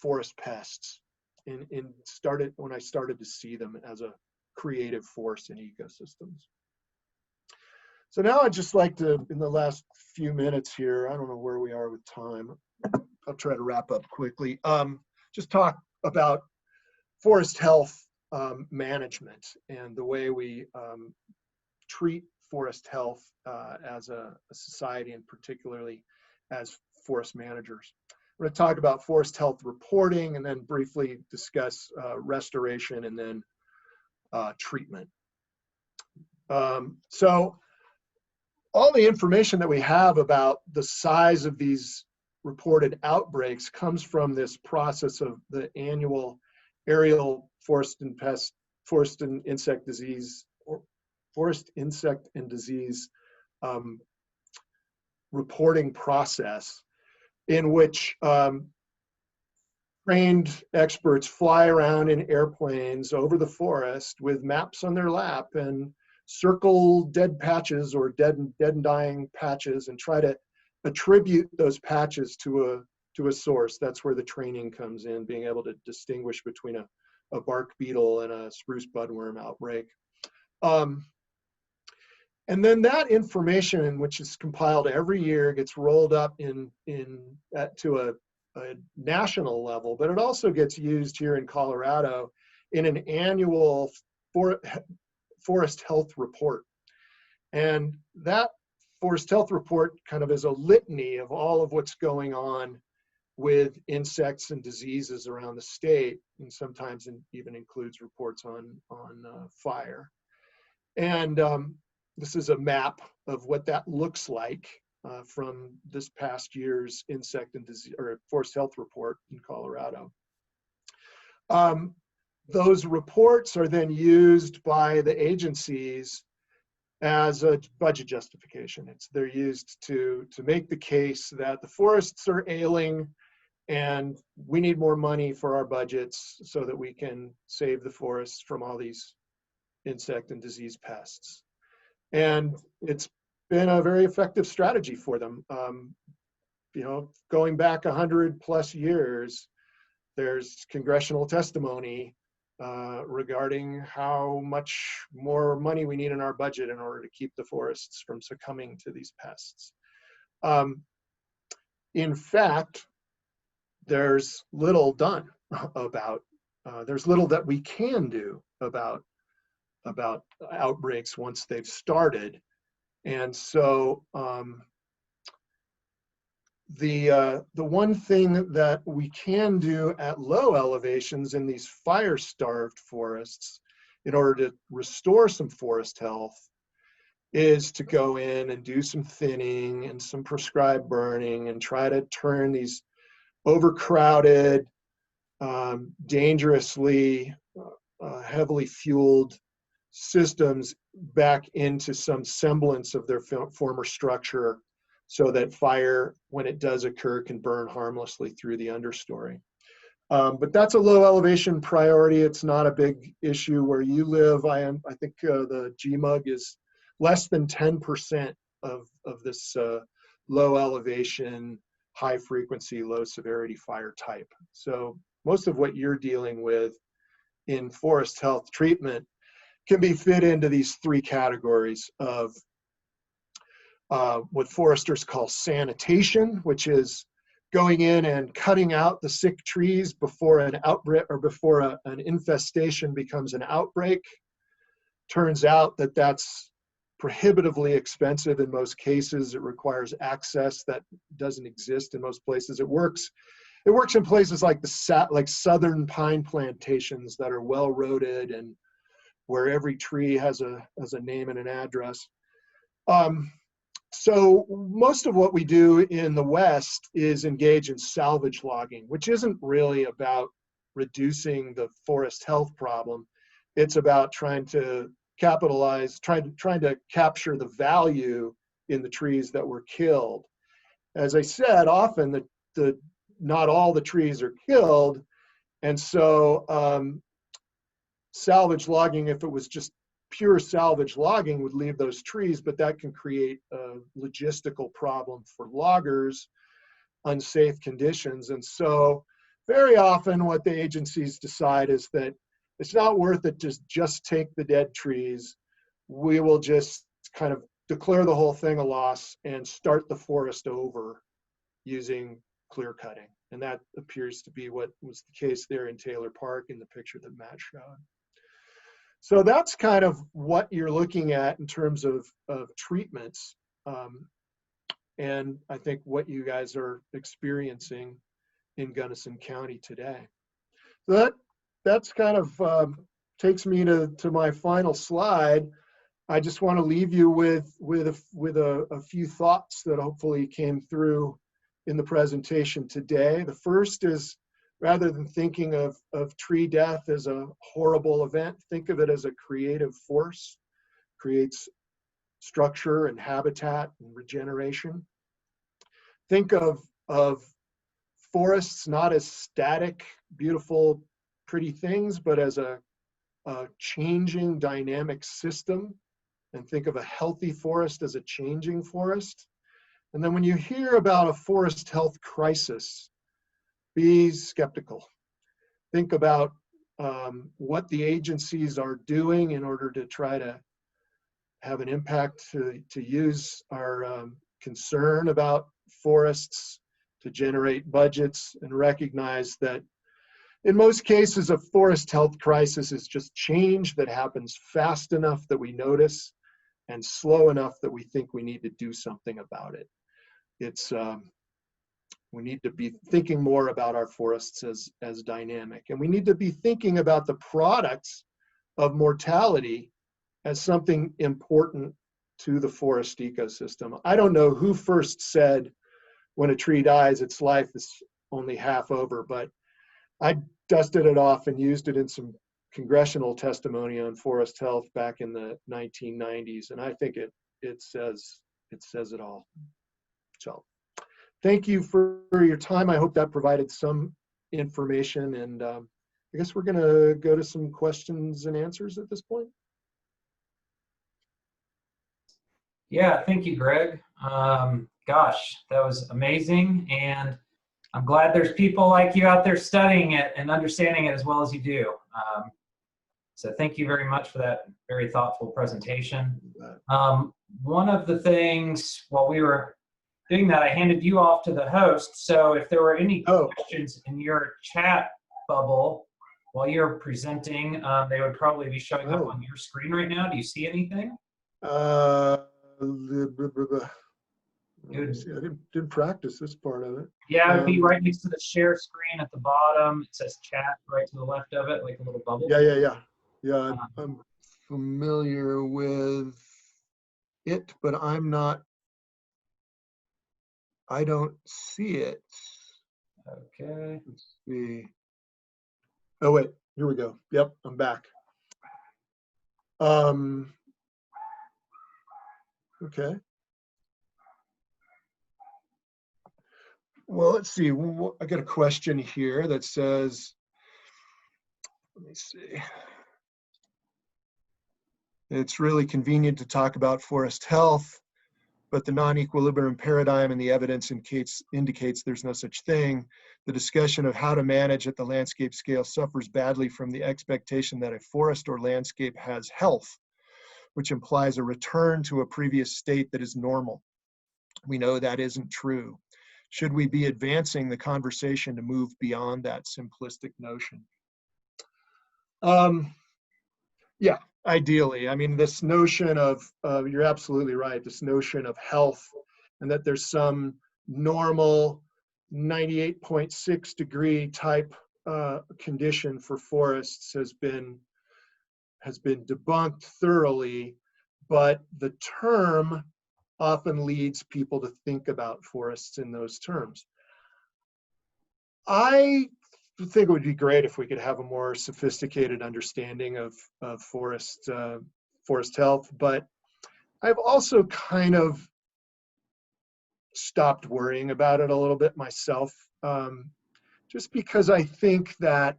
forest pests. When I started to see them as a creative force in ecosystems. So now I'd just like to, in the last few minutes here, I don't know where we are with time, I'll try to wrap up quickly. Just talk about forest health management and the way we treat forest health as a society, and particularly as forest managers. We're going to talk about forest health reporting and then briefly discuss restoration and then treatment. So all the information that we have about the size of these reported outbreaks comes from this process of the annual aerial forest and insect disease reporting process, in which trained experts fly around in airplanes over the forest with maps on their lap and circle dead patches or dead and dying patches and try to attribute those patches to a source. That's where the training comes in, being able to distinguish between a bark beetle and a spruce budworm outbreak. And then that information, which is compiled every year, gets rolled up to a national level, but it also gets used here in Colorado in an annual forest health report. And that forest health report kind of is a litany of all of what's going on with insects and diseases around the state, and sometimes even includes reports on fire. And this is a map of what that looks like from this past year's insect and disease or forest health report in Colorado. Those reports are then used by the agencies as a budget justification. They're used to make the case that the forests are ailing and we need more money for our budgets so that we can save the forests from all these insect and disease pests. And it's been a very effective strategy for them. You know, going back 100+ years, there's congressional testimony regarding how much more money we need in our budget in order to keep the forests from succumbing to these pests. In fact, there's little done about, there's little that we can do about outbreaks once they've started. And so the one thing that we can do at low elevations in these fire-starved forests in order to restore some forest health is to go in and do some thinning and some prescribed burning and try to turn these overcrowded, dangerously heavily fueled systems back into some semblance of their former structure, so that fire, when it does occur, can burn harmlessly through the understory. But that's a low elevation priority. It's not a big issue where you live. I think the GMUG is less than 10% of this low elevation, high frequency, low severity fire type. So most of what you're dealing with in forest health treatment can be fit into these three categories of what foresters call sanitation, which is going in and cutting out the sick trees before an outbreak or before an infestation becomes an outbreak. Turns out that that's prohibitively expensive in most cases. It requires access that doesn't exist in most places. It works in places like southern pine plantations that are well roaded and where every tree has a name and an address. So most of what we do in the West is engage in salvage logging, which isn't really about reducing the forest health problem. It's about trying to capitalize, trying to capture the value in the trees that were killed. As I said, often not all the trees are killed, and so salvage logging, if it was just pure salvage logging, would leave those trees, but that can create a logistical problem for loggers, unsafe conditions. And so very often what the agencies decide is that it's not worth it to just take the dead trees. We will just kind of declare the whole thing a loss and start the forest over using clear cutting. And that appears to be what was the case there in Taylor Park in the picture that Matt showed. So that's kind of what you're looking at in terms of treatments. And I think what you guys are experiencing in Gunnison County today. So that's kind of takes me to my final slide. I just want to leave you with a few thoughts that hopefully came through in the presentation today. The first is, rather than thinking of tree death as a horrible event, think of it as a creative force, creates structure and habitat and regeneration. Think of forests not as static, beautiful, pretty things, but as a changing dynamic system. And think of a healthy forest as a changing forest. And then when you hear about a forest health crisis, be skeptical. Think about what the agencies are doing in order to try to have an impact to use our concern about forests to generate budgets, and recognize that in most cases a forest health crisis is just change that happens fast enough that we notice and slow enough that we think we need to do something about it. It's we need to be thinking more about our forests as dynamic, and we need to be thinking about the products of mortality as something important to the forest ecosystem. I don't know who first said when a tree dies, its life is only half over, but I dusted it off and used it in some congressional testimony on forest health back in the 1990s, and I think it says it all. So thank you for your time. I hope that provided some information, and I guess we're gonna go to some questions and answers at this point. Yeah, thank you, Greg. Gosh, that was amazing. And I'm glad there's people like you out there studying it and understanding it as well as you do. So thank you very much for that very thoughtful presentation. One of the things while we were doing that, I handed you off to the host. So if there were any questions in your chat bubble while you're presenting, they would probably be showing up on your screen right now. Do you see anything? I didn't practice this part of it. Yeah, it would be right next to the share screen at the bottom. It says chat right to the left of it, like a little bubble. Yeah, I'm familiar with it, but I don't see it. Okay. Let's see. Oh wait, here we go. Yep, I'm back. Okay. Well, let's see. I got a question here that says, let me see. It's really convenient to talk about forest health, but the non-equilibrium paradigm and the evidence indicates there's no such thing. The discussion of how to manage at the landscape scale suffers badly from the expectation that a forest or landscape has health, which implies a return to a previous state that is normal. We know that isn't true. Should we be advancing the conversation to move beyond that simplistic notion? Yeah, ideally. I mean, this notion of, you're absolutely right, this notion of health and that there's some normal 98.6 degree type condition for forests has been debunked thoroughly, but the term often leads people to think about forests in those terms. I think it would be great if we could have a more sophisticated understanding of forest health, but I've also kind of stopped worrying about it a little bit myself, just because I think that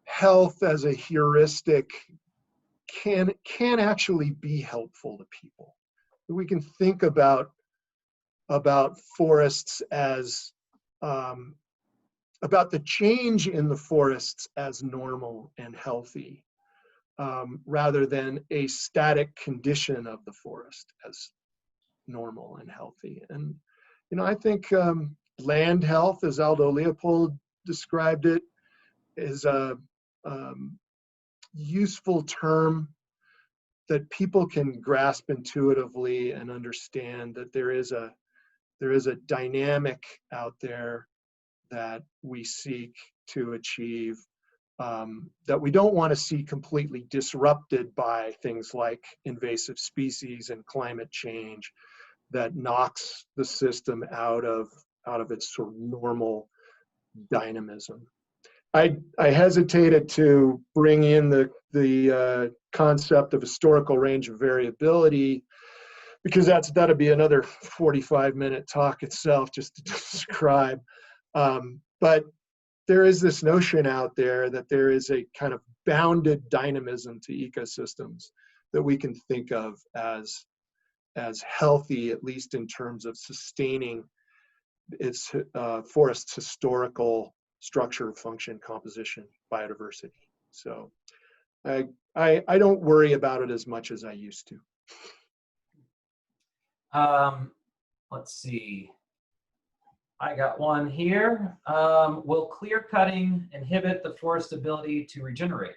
health as a heuristic can actually be helpful to people. We can think about forests as about the change in the forests as normal and healthy, rather than a static condition of the forest as normal and healthy. And I think land health, as Aldo Leopold described it, is a useful term that people can grasp intuitively and understand that there is a dynamic out there that we seek to achieve, that we don't want to see completely disrupted by things like invasive species and climate change that knocks the system out of its sort of normal dynamism. I hesitated to bring in the concept of historical range of variability, because that'd be another 45-minute talk itself just to describe. But there is this notion out there that there is a kind of bounded dynamism to ecosystems that we can think of as healthy, at least in terms of sustaining its forest's historical structure, function, composition, biodiversity. So I don't worry about it as much as I used to. Let's see. I got one here. Will clear cutting inhibit the forest's ability to regenerate?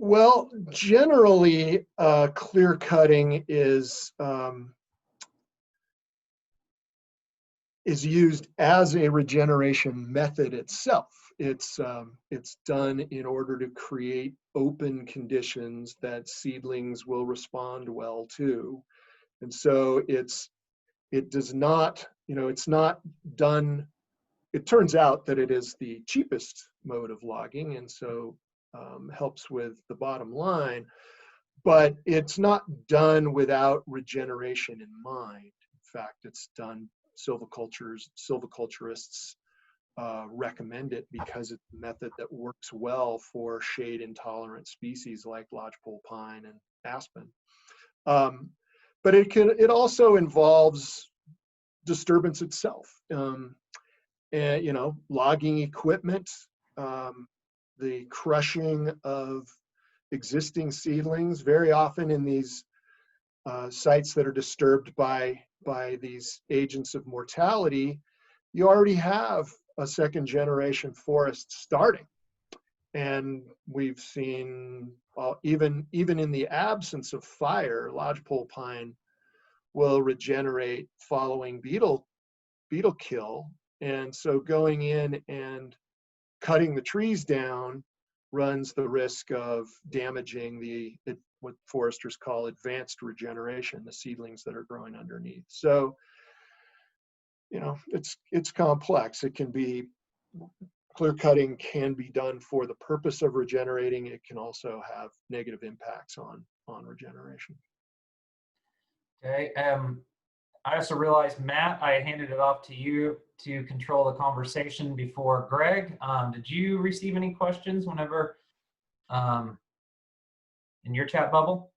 Well, generally, clear cutting is used as a regeneration method itself. It's done in order to create open conditions that seedlings will respond well to. And so it does not, it's not done, it turns out that it is the cheapest mode of logging, and so helps with the bottom line, but it's not done without regeneration in mind. In fact, it's done, silviculturists recommend it because it's a method that works well for shade intolerant species like lodgepole pine and aspen. But it also involves disturbance itself. And, logging equipment, the crushing of existing seedlings, very often in these sites that are disturbed by these agents of mortality, you already have a second generation forest starting. And we've seen, even in the absence of fire, lodgepole pine will regenerate following beetle kill. And so going in and cutting the trees down runs the risk of damaging what foresters call advanced regeneration, the seedlings that are growing underneath. So, it's complex. It can be, clear cutting can be done for the purpose of regenerating. It can also have negative impacts on regeneration. Okay. I also realized, Matt, I handed it off to you to control the conversation before Greg. Did you receive any questions whenever in your chat bubble?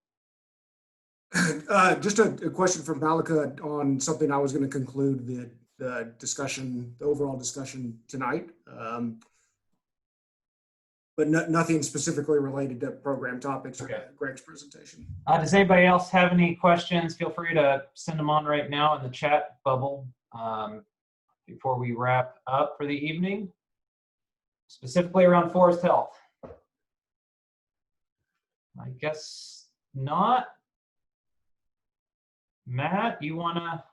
Just a question from Malika on something I was going to conclude the discussion, the overall discussion tonight. But nothing specifically related to program topics or Greg's presentation. Does anybody else have any questions? Feel free to send them on right now in the chat bubble before we wrap up for the evening, specifically around forest health. I guess not. Matt, you want to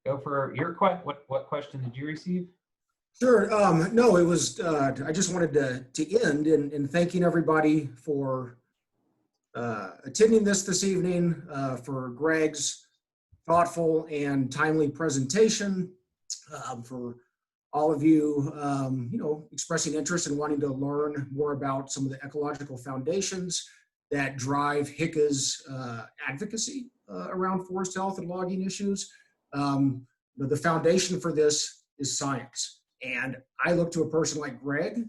go for your question? What question did you receive? Sure. No, it was, I just wanted to end in thanking everybody for attending this evening, for Greg's thoughtful and timely presentation, for all of you, expressing interest in wanting to learn more about some of the ecological foundations that drive HCCA's advocacy around forest health and logging issues. The foundation for this is science. And I look to a person like Greg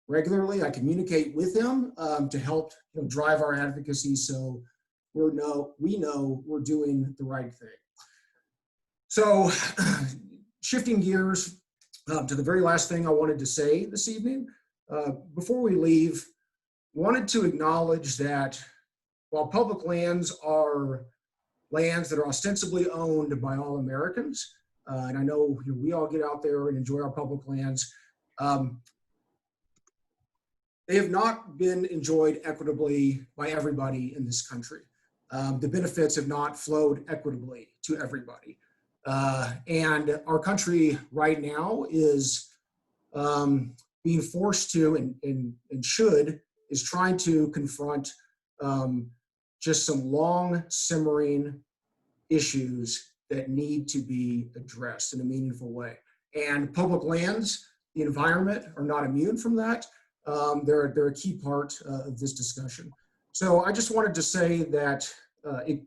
regularly. I communicate with him to help drive our advocacy, so we know we're doing the right thing. So shifting gears to the very last thing I wanted to say this evening, before we leave, wanted to acknowledge that while public lands are lands that are ostensibly owned by all Americans, and I know we all get out there and enjoy our public lands, they have not been enjoyed equitably by everybody in this country. The benefits have not flowed equitably to everybody. And our country right now is being forced to, and is trying to confront just some long simmering issues that need to be addressed in a meaningful way. And public lands, the environment, are not immune from that. They're a key part of this discussion. So I just wanted to say that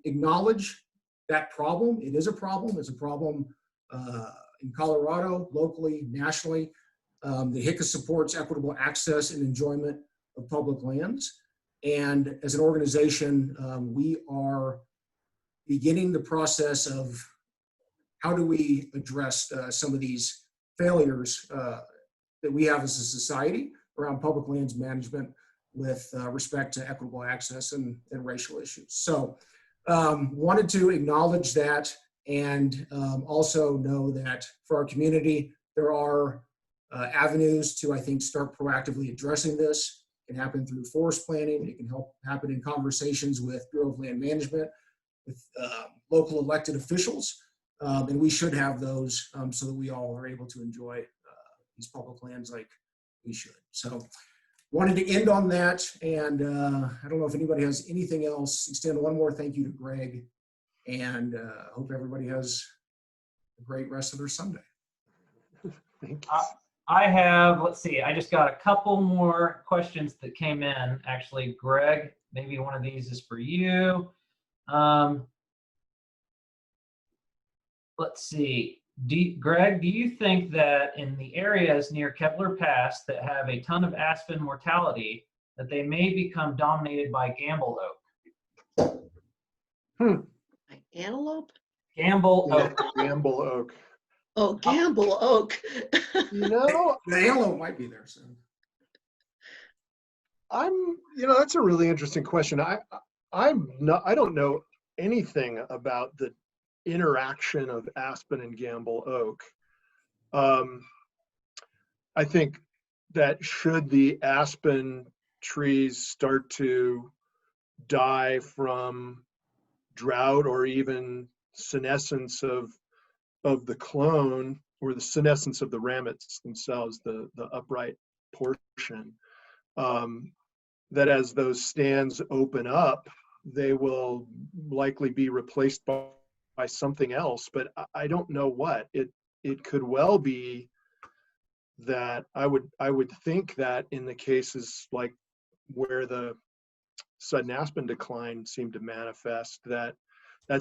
acknowledge that problem. It is a problem. It's a problem in Colorado, locally, nationally. The HCCA supports equitable access and enjoyment of public lands. And as an organization, we are beginning the process of how do we address some of these failures that we have as a society around public lands management with respect to equitable access and racial issues. So wanted to acknowledge that, and also know that for our community, there are avenues to, I think, start proactively addressing this. It can happen through forest planning. It can happen in conversations with Bureau of Land Management, with local elected officials. And we should have those so that we all are able to enjoy these public lands like we should. So wanted to end on that. And I don't know if anybody has anything else. Extend one more thank you to Greg, and hope everybody has a great rest of their Sunday. Thank you. I have, let's see, I just got a couple more questions that came in. Actually, Greg, maybe one of these is for you. Let's see. Greg, do you think that in the areas near Kepler Pass that have a ton of aspen mortality, that they may become dominated by gamble oak? Like antelope? Gamble oak. Gamble oak. Oh, gamble oak. You know, The antelope might be there soon. that's a really interesting question. I don't know anything about the interaction of aspen and gamble oak. I think that should the aspen trees start to die from drought or even senescence of the clone, or the senescence of the ramets themselves, the upright portion, that as those stands open up, they will likely be replaced by something else, but I don't know what. It could well be that I would think that in the cases like where the sudden aspen decline seemed to manifest, that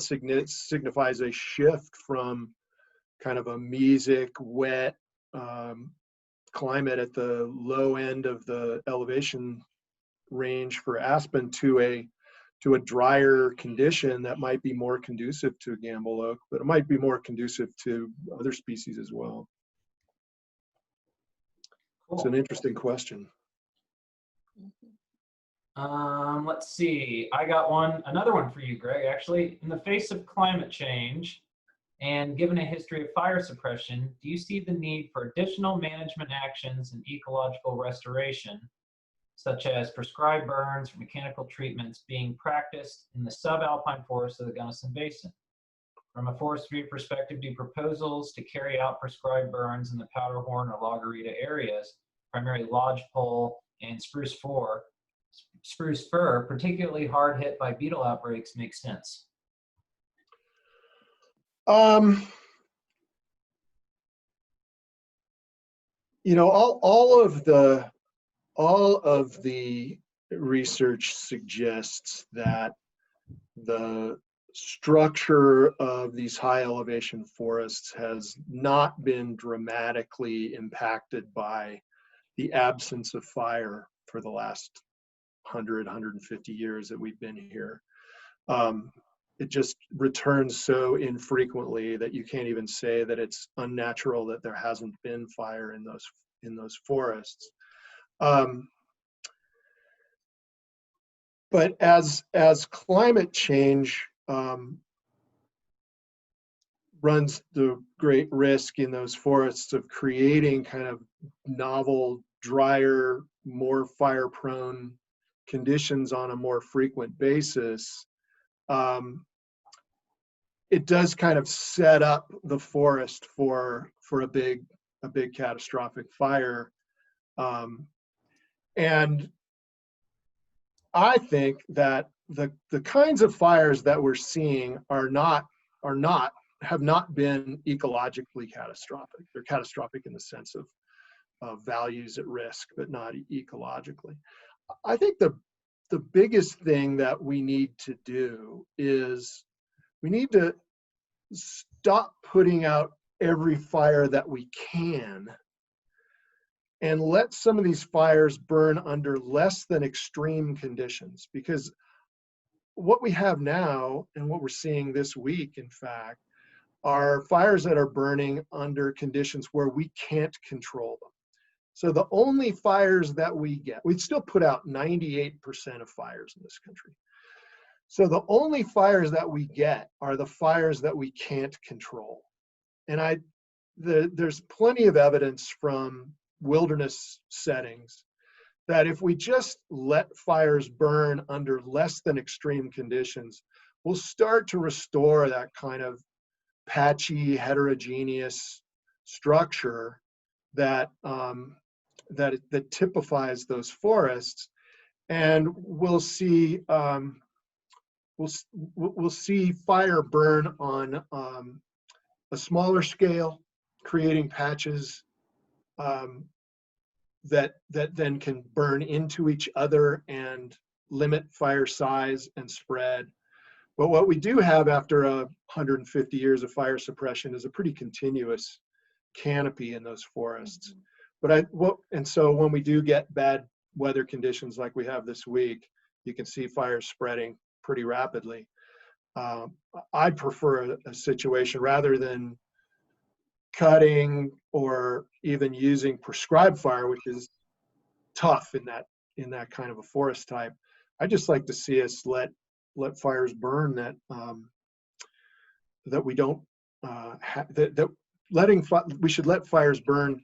signifies a shift from kind of a mesic, wet climate at the low end of the elevation range for aspen to a drier condition that might be more conducive to gamble oak, but it might be more conducive to other species as well. Cool. It's an interesting question. Let's see. I got another one for you, Greg, actually. In the face of climate change and given a history of fire suppression, do you see the need for additional management actions and ecological restoration, such as prescribed burns or mechanical treatments, being practiced in the subalpine forests of the Gunnison Basin? From a forestry perspective, do proposals to carry out prescribed burns in the Powderhorn or La Garita areas, primarily lodgepole and spruce fir, particularly hard hit by beetle outbreaks, make sense? All of the research suggests that the structure of these high elevation forests has not been dramatically impacted by the absence of fire for the last 150 years that we've been here. It just returns so infrequently that you can't even say that it's unnatural that there hasn't been fire in those forests. But as climate change runs the great risk in those forests of creating kind of novel, drier, more fire-prone conditions on a more frequent basis, it does kind of set up the forest for a big catastrophic fire. And I think that the kinds of fires that we're seeing have not been ecologically catastrophic. They're catastrophic in the sense of values at risk, but not ecologically. I think the biggest thing that we need to do is we need to stop putting out every fire that we can and let some of these fires burn under less than extreme conditions. Because what we have now, and what we're seeing this week, in fact, are fires that are burning under conditions where we can't control them. So the only fires that we get, we'd still put out 98% of fires in this country. So the only fires that we get are the fires that we can't control. And there's plenty of evidence from wilderness settings that if we just let fires burn under less than extreme conditions, we'll start to restore that kind of patchy, heterogeneous structure that typifies those forests, and we'll see fire burn on a smaller scale, creating patches that then can burn into each other and limit fire size and spread. But what we do have after 150 years of fire suppression is a pretty continuous canopy in those forests. And so when we do get bad weather conditions like we have this week, you can see fires spreading pretty rapidly. I'd prefer a situation rather than cutting or even using prescribed fire, which is tough in that kind of a forest type. I just like to see us let fires burn that we don't we should let fires burn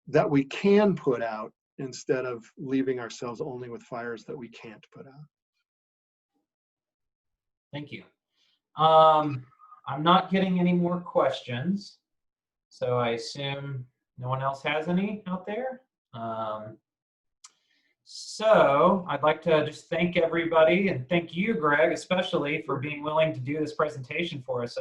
that we can put out instead of leaving ourselves only with fires that we can't put out. Thank you. I'm not getting any more questions, so I assume no one else has any out there. So I'd like to just thank everybody, and thank you, Greg, especially for being willing to do this presentation for us.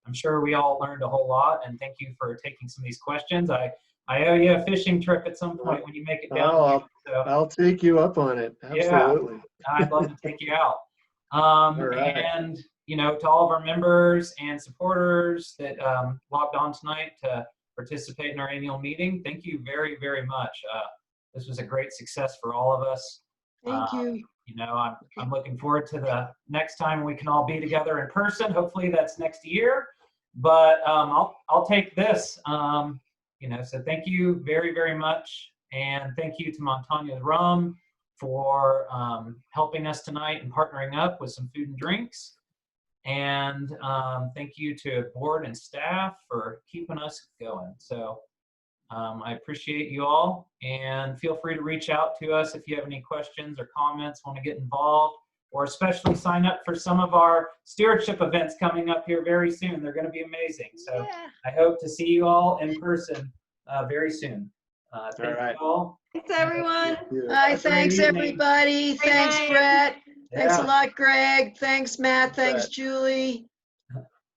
I'm sure we all learned a whole lot, and thank you for taking some of these questions. I owe you a fishing trip at some point when you make it down. I'll take you up on it. Absolutely. Yeah, I'd love to take you out. All right. And to all of our members and supporters that logged on tonight to participate in our annual meeting, thank you very, very much. This was a great success for all of us. Thank you. I'm looking forward to the next time we can all be together in person. Hopefully that's next year. But I'll take this. So thank you very, very much, and thank you to Montanya Rum for helping us tonight and partnering up with some food and drinks. And thank you to board and staff for keeping us going. So I appreciate you all, and feel free to reach out to us if you have any questions or comments, want to get involved, or especially sign up for some of our stewardship events coming up here very soon. They're going to be amazing. So yeah. I hope to see you all in person very soon. Thank you all. Thanks, everyone. Bye. Thanks, everybody. Thanks, Brett. Thanks a lot, Greg. Thanks, Matt. Thanks, Julie.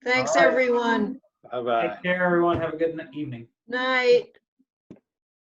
Thanks, everyone. Bye-bye. Take care, everyone. Have a good evening. Night.